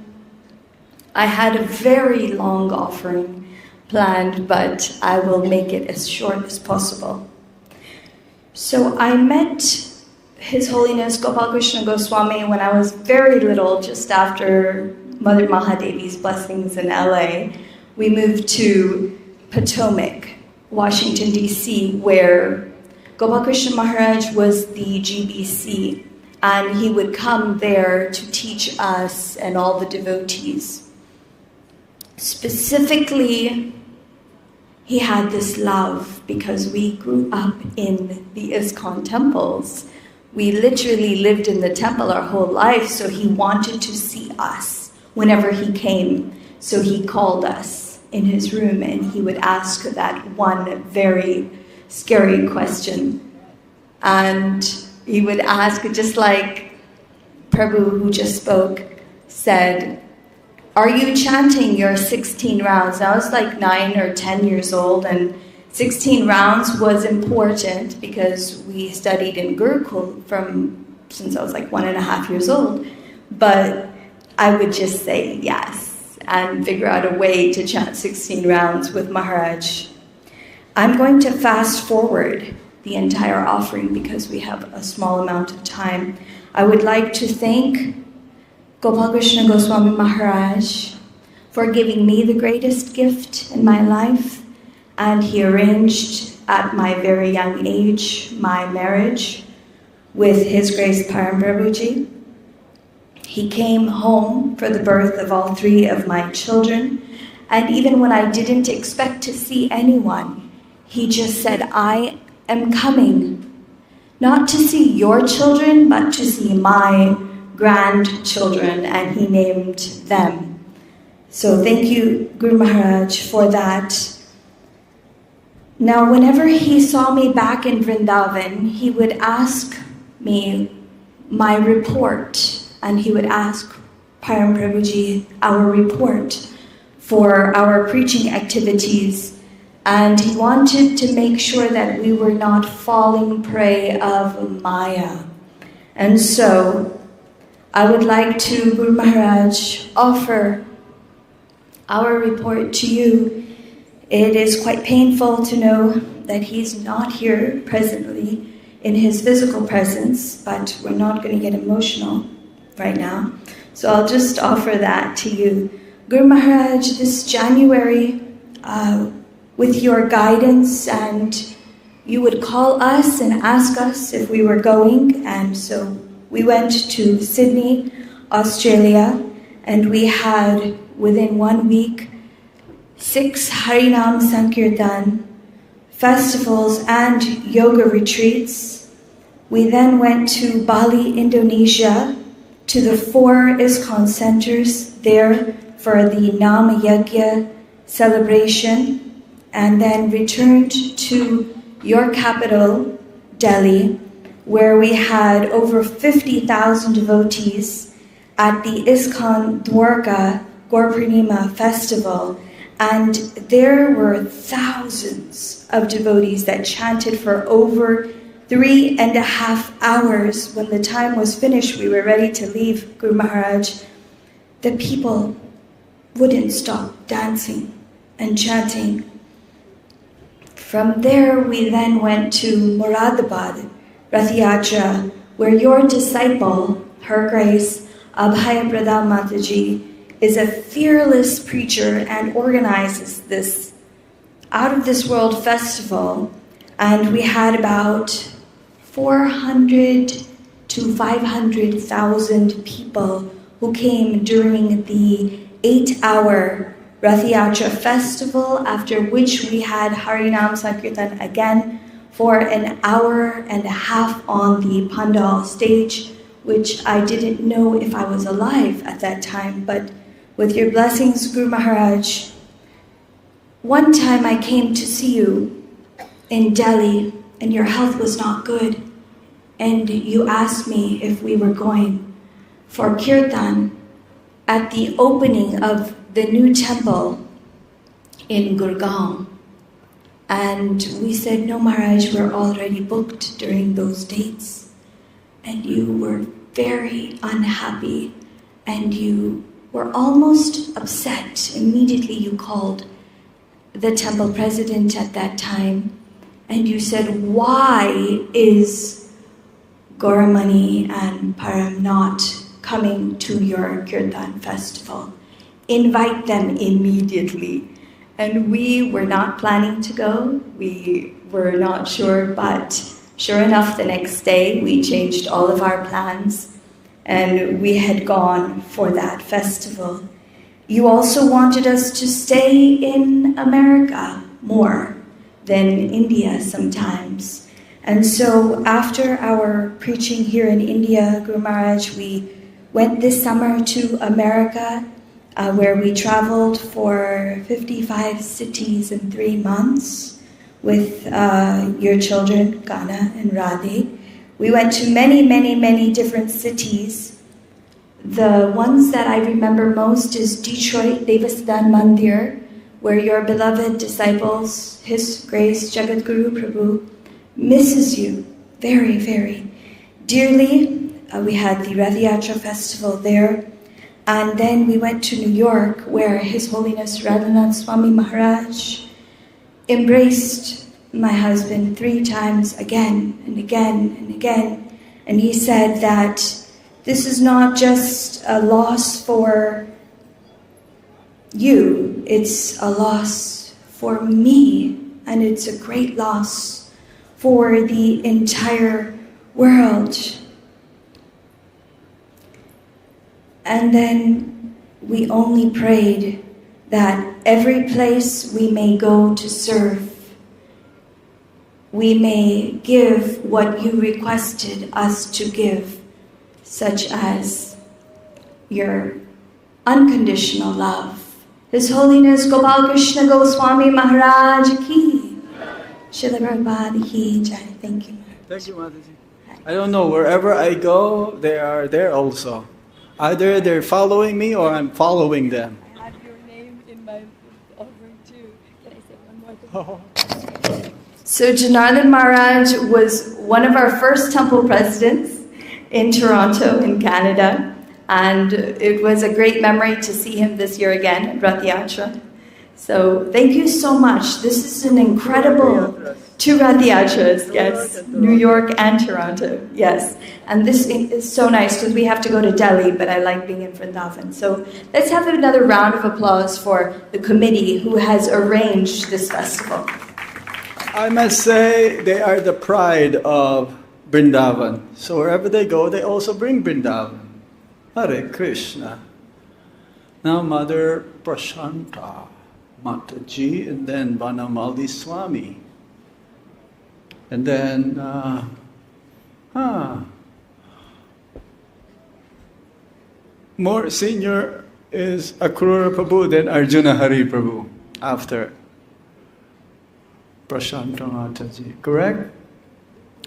Speaker 3: I had a very long offering planned, but I will make it as short as possible. So I met His Holiness Gopal Krishna Goswami when I was very little, just after Mother Mahadevi's blessings in LA. We moved to Potomac, Washington, D.C., where Gopal Krishna Maharaj was the GBC, and he would come there to teach us and all the devotees. Specifically, he had this love because we grew up in the ISKCON temples. We literally lived in the temple our whole life, so he wanted to see us whenever he came. So he called us in his room and he would ask that one very scary question. And he would ask, just like Prabhu who just spoke said, "Are you chanting your 16 rounds?" I was like 9 or 10 years old, and 16 rounds was important because we studied in Gurukul since I was like 1.5 years old. But I would just say yes and figure out a way to chant 16 rounds with Maharaj. I'm going to fast forward the entire offering because we have a small amount of time. I would like to thank Gopal Krishna Goswami Maharaj for giving me the greatest gift in my life, and he arranged at my very young age my marriage with His Grace Param Prabhuji. He came home for the birth of all 3 of my children, and even when I didn't expect to see anyone, he just said, "I am coming, not to see your children, but to see my grandchildren," and he named them. So thank you, Guru Maharaj, for that. Now, whenever he saw me back in Vrindavan, he would ask me my report, and he would ask Param Prabhuji our report for our preaching activities. And he wanted to make sure that we were not falling prey of Maya. And so I would like to, Guru Maharaj, offer our report to you
Speaker 9: It is quite painful to know that he's not here presently in his physical presence, but we're not going to get emotional right now. So I'll just offer that to you. Guru Maharaj, this January, with your guidance, and you would call us and ask us if we were going, and so we went to Sydney, Australia, and we had, within 1 week, 6 Harinam Sankirtan festivals and yoga retreats. We then went to Bali, Indonesia, to the 4 ISKCON centers there for the Nama Yajna celebration, and then returned to your capital, Delhi, where we had over 50,000 devotees at the ISKCON Dwarka Gaur Purnima festival. And there were thousands of devotees that chanted for over 3.5 hours. When the time was finished, we were ready to leave, Guru Maharaj. The people wouldn't stop dancing and chanting. From there, we then went to Moradabad, Rath Yatra, where your disciple, Her Grace, Abhaya Pradhan Mataji, is a fearless preacher and organizes this out-of-this-world festival. And we had about 400 to 500,000 people who came during the 8-hour Rath Yatra festival, after which we had Harinam Sankirtan again for 1.5 hours on the Pandal stage, which I didn't know if I was alive at that time, but with your blessings, Guru Maharaj, one time I came to see you in Delhi and your health was not good, and you asked me if we were going for Kirtan at the opening of the new temple in Gurgaon. And we said, no, Maharaj, we're already booked during those dates. And you were very unhappy, and you were almost upset. Immediately you called the temple president at that time, and you said, why is Gauramani and Param not coming to your Kirtan festival? Invite them immediately. And we were not planning to go. We were not sure, but sure enough, the next day we changed all of our plans and we had gone for that festival. You also wanted us to stay in America more than India sometimes. And so after our preaching here in India, Guru Maharaj, we went this summer to America, where we traveled for 55 cities in 3 months with your children, Kana and Radhe. We went to many, many, many different cities. The ones that I remember most is Detroit, Devasthan Mandir, where your beloved disciples, His Grace Jagat Guru Prabhu, misses you very, very dearly. We had the Rath Yatra festival there. And then we went to New York, where His Holiness Radhanath Swami Maharaj embraced my husband 3 times again and again and again. And he said that this is not just a loss for you, it's a loss for me, and it's a great loss for the entire world. And then we only prayed that every place we may go to serve, we may give what you requested us to give, such as your unconditional love. His Holiness Gopal Krishna Goswami Maharaj ki, Srila Prabhupada ki jai. Thank you.
Speaker 2: Thank you, Mataji. I don't know, wherever I go, they are there also. Either they're following me or I'm following them.
Speaker 6: I have your name in my offering too. Can I say one more thing?
Speaker 9: So Janardhan Maharaj was one of our first temple presidents in Toronto, in Canada. And it was a great memory to see him this year again at Rath Yatra. So thank you so much. This is an incredible 2 Rath Yatras, yes, New York and Toronto, yes. And this is so nice because we have to go to Delhi, but I like being in Vrindavan. So let's have another round of applause for the committee who has arranged this festival.
Speaker 2: I must say they are the pride of Vrindavan. So wherever they go, they also bring Vrindavan. Hare Krishna. Now Mother Prashanta Mataji, and then Vanamalli Swami. And then, more senior is Akrura Prabhu than Arjuna Hari Prabhu after Prashanta Mataji. Correct?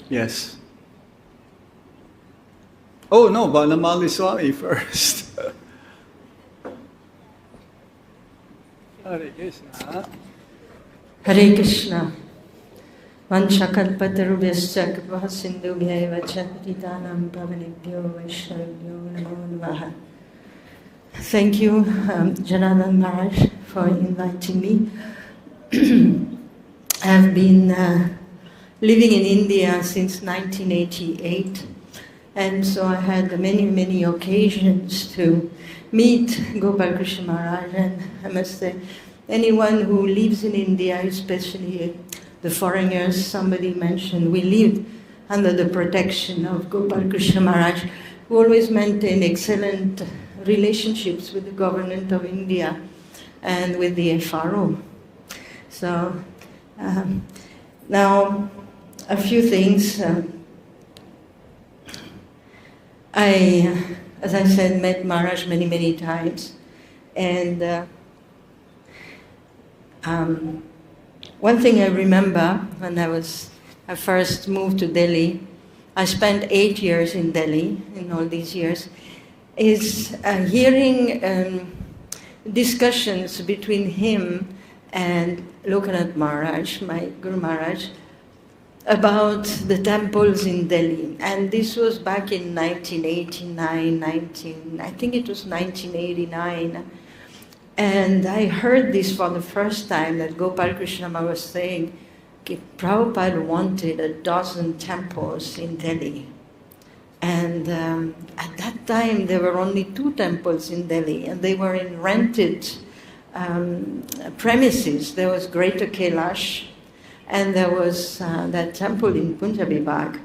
Speaker 2: Yes. Oh no, Vanamalli Swami first. Hare Krishna.
Speaker 6: Hare Krishna. Vanchakalpatarubhyascha kripaha sindhubhyaiva cha patitanam pavanebhyo vaishnavibhyo namo namaha. Thank you, Jananand Maharaj, for inviting me. I have been living in India since 1988, and so I had many occasions to meet Gopal Krishna Maharaj, and I must say, anyone who lives in India, especially the foreigners, somebody mentioned, we lived under the protection of Gopal Krishna Maharaj, who always maintained excellent relationships with the government of India and with the FRO. So now a few things. I, as I said, met Maharaj many times, and one thing I remember when I first moved to Delhi, I spent 8 years in Delhi in all these years, is hearing discussions between him and Lokanath Maharaj, my Guru Maharaj, about the temples in Delhi. And this was back in 1989, I think it was 1989. And I heard this for the first time, that Gopal Krishna was saying, Prabhupada wanted 12 temples in Delhi. And at that time, there were only 2 temples in Delhi, and they were in rented premises. There was Greater Kailash, and there was that temple in Punjabi Bagh.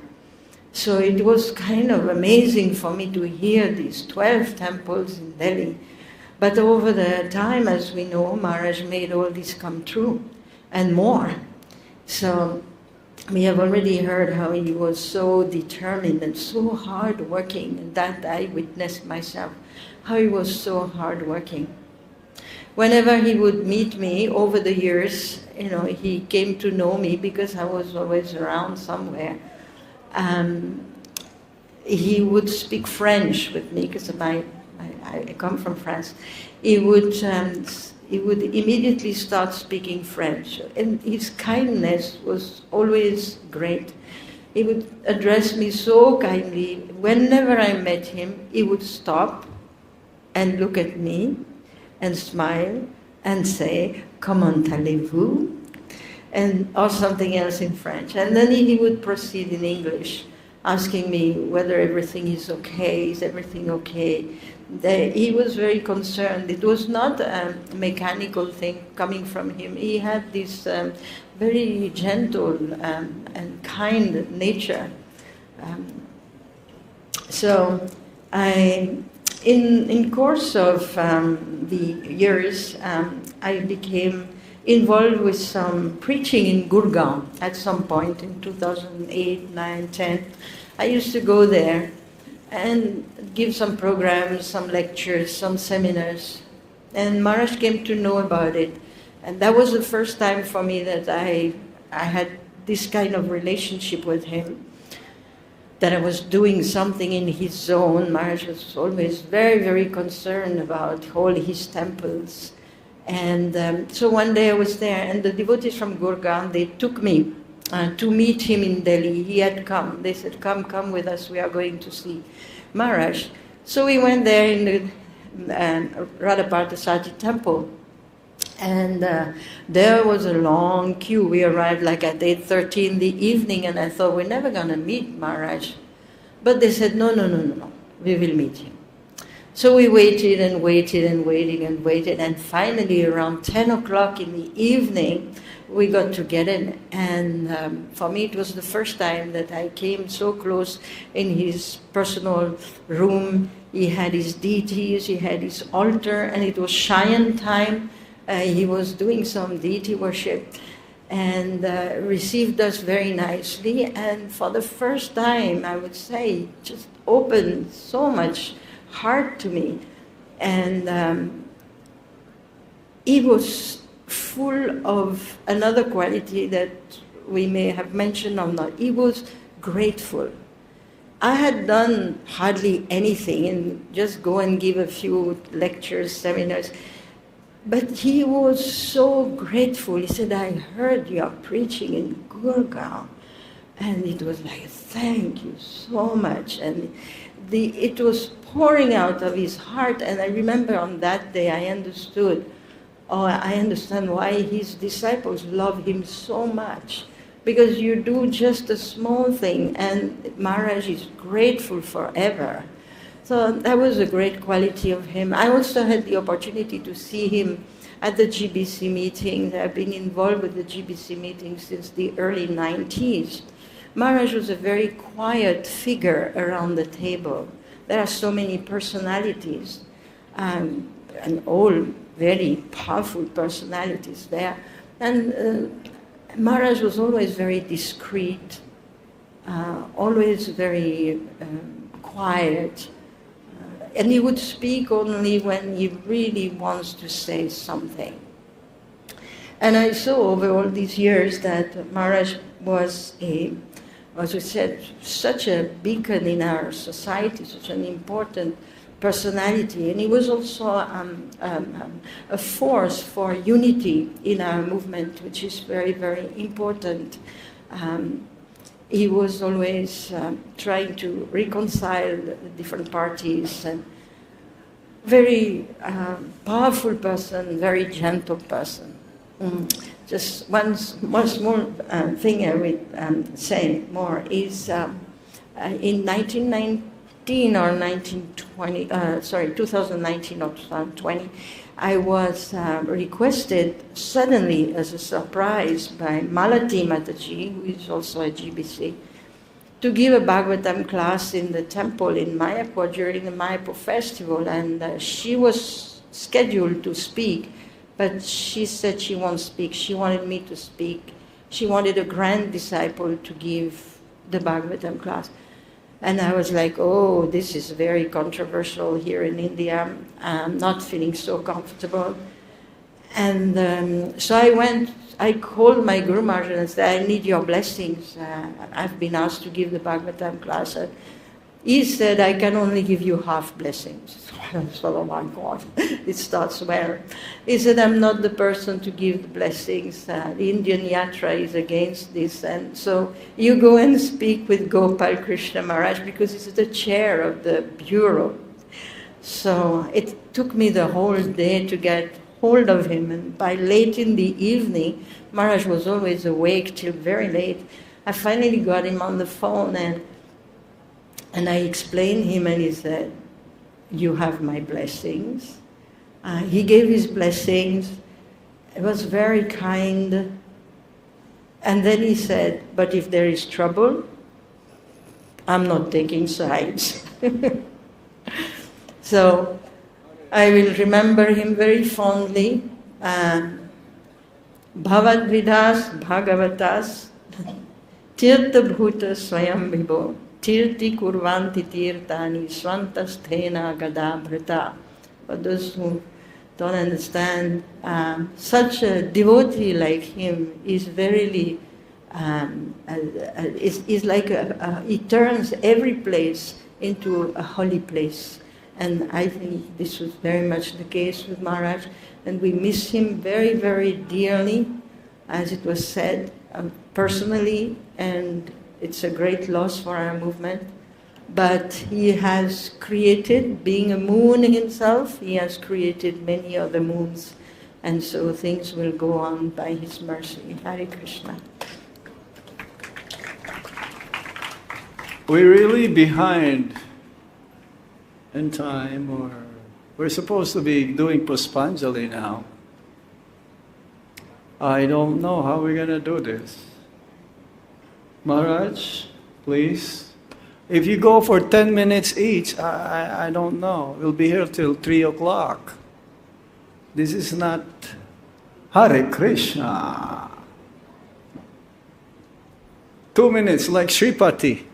Speaker 6: So it was kind of amazing for me to hear these 12 temples in Delhi. But over the time, as we know, Maharaj made all this come true, and more. So we have already heard how he was so determined and so hard-working, and that I witnessed myself, how he was so hard-working. Whenever he would meet me over the years, he came to know me because I was always around somewhere. He would speak French with me because I come from France. He would immediately start speaking French, and his kindness was always great. He would address me so kindly. Whenever I met him, he would stop and look at me and smile and say, "Comment allez-vous?" or something else in French. And then he would proceed in English, asking me whether everything is okay, is everything okay. He was very concerned. It was not a mechanical thing coming from him. He had this very gentle and kind nature. So in course of the years, I became involved with some preaching in Gurgaon at some point in 2008, 9, 10. I used to go there and give some programs, some lectures, some seminars. And Maharaj came to know about it. And that was the first time for me that I had this kind of relationship with him, that I was doing something in his zone. Maharaj was always very concerned about all his temples. And so one day I was there, and the devotees from Gurgaon, they took me to meet him in Delhi. He had come. They said, come with us, we are going to see Maharaj. So we went there in the Radha Parthasati temple. And there was a long queue. We arrived like at 8:30 in the evening, and I thought, we're never going to meet Maharaj. But they said, no, we will meet him. So we waited and waited and waited and waited, and finally around 10 o'clock in the evening, we got to get in. And for me, it was the first time that I came so close in his personal room. He had his deities, he had his altar, and it was Shayan time. He was doing some deity worship and received us very nicely. And for the first time, I would say, just opened so much heart to me. And he was full of another quality that we may have mentioned or not. He was grateful. I had done hardly anything and just go and give a few lectures, seminars. But he was so grateful. He said, I heard you are preaching in Gurgaon. And it was like, thank you so much. And it was pouring out of his heart. And I remember on that day I understood, I understand why his disciples love him so much. Because you do just a small thing and Maharaj is grateful forever. So that was a great quality of him. I also had the opportunity to see him at the GBC meetings. I've been involved with the GBC meetings since the early 90s. Maharaj was a very quiet figure around the table. There are so many personalities, and all very powerful personalities there. And Maharaj was always very discreet, always very quiet. And he would speak only when he really wants to say something. And I saw over all these years that Maharaj was as we said, such a beacon in our society, such an important personality. And he was also a force for unity in our movement, which is very, very important. He was always trying to reconcile the different parties, and very powerful person, very gentle person. Just one small thing I would say more is in 2019 or 2020, I was requested suddenly as a surprise by Malati Mataji, who is also a GBC, to give a Bhagavatam class in the temple in Mayapur during the Mayapur festival. And she was scheduled to speak, but she said she won't speak. She wanted me to speak. She wanted a grand disciple to give the Bhagavatam class. And I was like, oh, this is very controversial here in India. I'm not feeling so comfortable. And so I called my Guru Maharaj and said, I need your blessings. I've been asked to give the Bhagavatam class. He said, I can only give you half blessings. So, oh my God, it starts well. He said, I'm not the person to give the blessings. The Indian Yatra is against this. And so you go and speak with Gopal Krishna Maharaj, because he's the chair of the bureau. So it took me the whole day to get hold of him. And by late in the evening, Maharaj was always awake till very late. I finally got him on the phone and I explained him, and he said, you have my blessings. He gave his blessings. It was very kind. And then he said, but if there is trouble, I'm not taking sides. So I will remember him very fondly. Bhavadvidas Bhagavatas Tirtha Bhuta Swayam Vibho Tirti Kurvanti Tirtani Svantasthena Gadabhrita. For those who don't understand, such a devotee like him is verily, is like he turns every place into a holy place. And I think this was very much the case with Maharaj. And we miss him very, very dearly, as it was said, personally, and it's a great loss for our movement. But he has created, being a moon himself, he has created many other moons. and so things will go on by His mercy. Hare Krishna.
Speaker 2: We're really behind in time, or we're supposed to be doing Puspanjali now. I don't know how we're going to do this. Maharaj, please. If you go for 10 minutes each, I don't know. We'll be here till 3 o'clock. This is not Hare Krishna. 2 minutes like Sripati.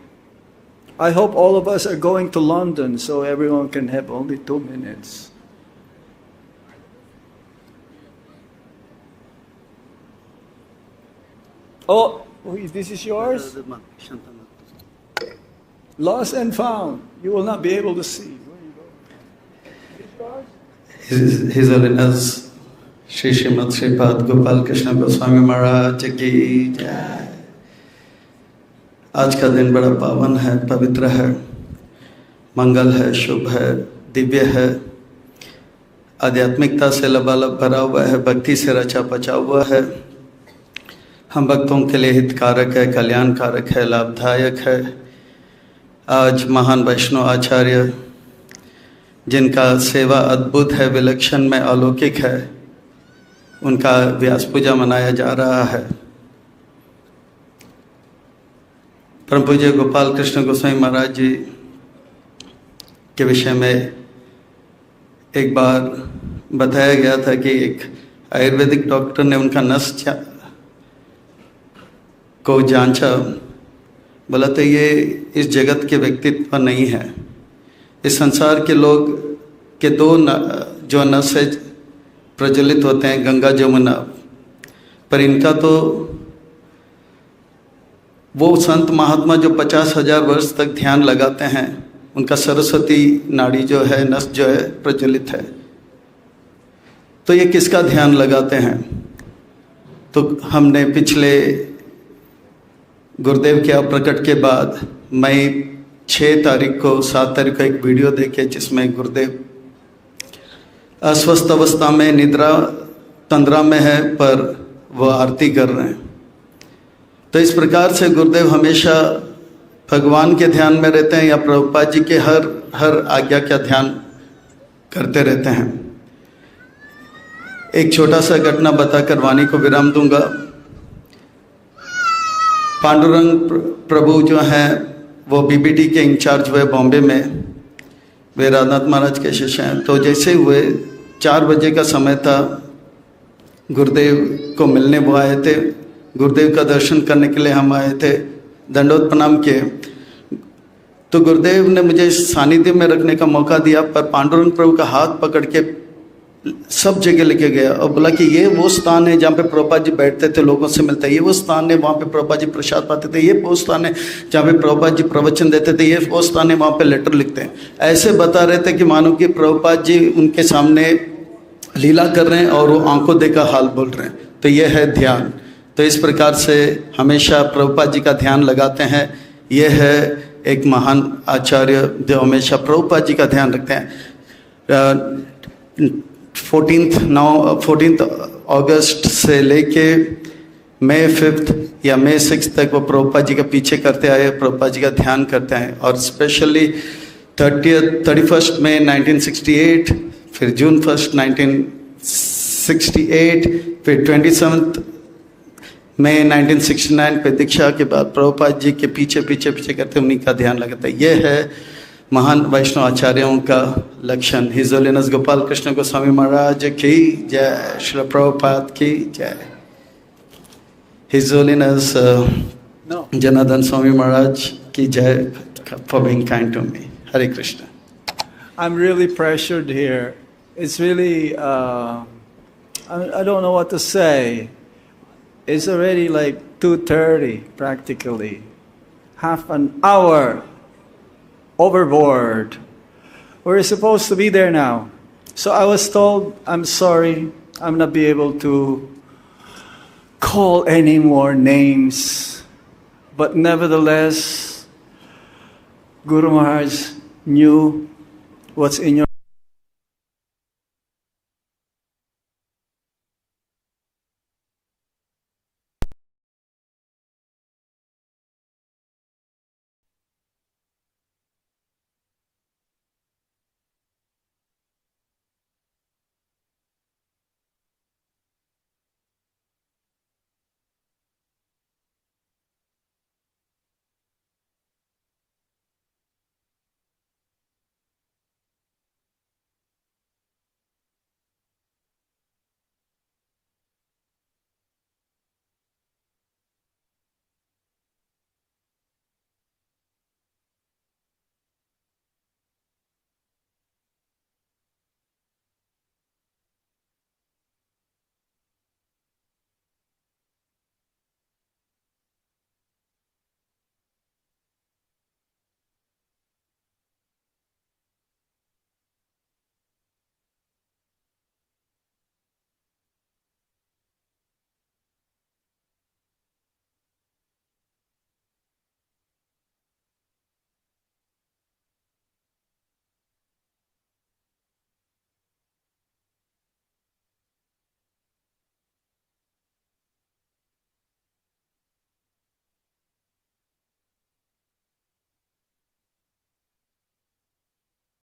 Speaker 2: I hope all of us are going to London so everyone can have only 2 minutes. Oh, this is yours? Lost and found. You will not be able to see.
Speaker 10: His Holiness Shri Srimad Sripad Gopal Krishna Goswami Maharaj ki jai. आज का दिन बड़ा पावन है, पवित्र है, मंगल है, शुभ है, दिव्य है, आध्यात्मिकता से लबालब भरा हुआ है, भक्ति से रचा पचा हुआ है, हम भक्तों के लिए हितकारक है, कल्याणकारक है, लाभदायक है। आज महान वैष्णव आचार्य जिनका सेवा अद्भुत है, विलक्षण में अलौकिक है, उनका व्यास पूजा मनाया जा रहा है। परम पूज्य गोपाल कृष्ण गोस्वामी महाराज जी के विषय में एक बार बताया गया था कि एक आयुर्वेदिक डॉक्टर ने उनका नस को जांचा, बोला तो ये इस जगत के व्यक्तित्व नहीं है, इस संसार के लोग के दो जो नस है प्रज्वलित होते हैं, गंगा जमुना, पर इनका तो वो संत महात्मा जो 50,000 वर्ष तक ध्यान लगाते हैं, उनका सरस्वती नाड़ी जो है, नस जो है प्रज्वलित है। तो ये किसका ध्यान लगाते हैं? तो हमने पिछले गुरुदेव के अप्रकट के बाद मई 7 तारीख को एक वीडियो देखे जिसमें गुरुदेव अस्वस्थ अवस्था में निद्रा तंद्रा में है, पर वह आरती कर रहे हैं। तो इस प्रकार से गुरुदेव हमेशा भगवान के ध्यान में रहते हैं या प्रभुपाद जी के हर आज्ञा का ध्यान करते रहते हैं। एक छोटा सा घटना बताकर वाणी को विराम दूंगा। पांडुरंग प्रभु जो हैं वो बीबीडी के इंचार्ज हुए बॉम्बे में, वे राधानाथ महाराज के शिष्य हैं। तो जैसे हुए 4 बजे का समय था, गुरुदेव को मिलने वो आए थे, गुरुदेव का दर्शन करने के लिए हम आए थे, दंडोत प्रणाम किए। तो गुरुदेव ने मुझे सानिध्य में रखने का मौका दिया, पर पांडुरंग प्रभु का हाथ पकड़ के सब जगह लेके गया और बोला कि ये वो स्थान है जहाँ पे प्रभुपाद जी बैठते थे, लोगों से मिलते, ये वो स्थान है वहाँ पे प्रभुपाद जी प्रसाद पाते थे, ये वो स्थान है जहाँ पे प्रभुपाद जी प्रवचन देते थे, ये वो स्थान है वहाँ पे लेटर लिखते हैं। ऐसे बता रहे थे कि मानो कि प्रभुपाद जी उनके सामने लीला कर रहे हैं और वो आंखों देखा हाल बोल रहे हैं। तो ये है ध्यान। तो इस प्रकार से हमेशा प्रभुपाद जी का ध्यान लगाते हैं। ये है एक महान आचार्य जो हमेशा प्रभुपाद जी का ध्यान रखते हैं। 14 अगस्त से लेके मई 5 या मई 6 तक वो प्रभुपाद जी का पीछे करते आए, प्रभुपाद जी का ध्यान करते हैं। और स्पेशली 31 मई 1968, फिर जून 1 1968, फिर 27 मई 1969 पे दीक्षा के बाद प्रभुपाद जी के पीछे करते उन्हीं का ध्यान लगाता है। ये है महान वैष्णव आचार्यों का लक्षण। हिज होलिनेस गोपाल कृष्ण गोस्वामी महाराज की जय, श्री प्रभुपाद की जय। हिज होलिनेस जनार्दन स्वामी महाराज की जय for being kind to me. Hare Krishna.
Speaker 2: I'm really pressured here. It's really, I don't know what to say. It's already like 2:30 practically. Half an hour overboard. We're supposed to be there now. So I was told, I'm sorry, I'm not be able to call any more names. But nevertheless, Guru Maharaj knew what's in your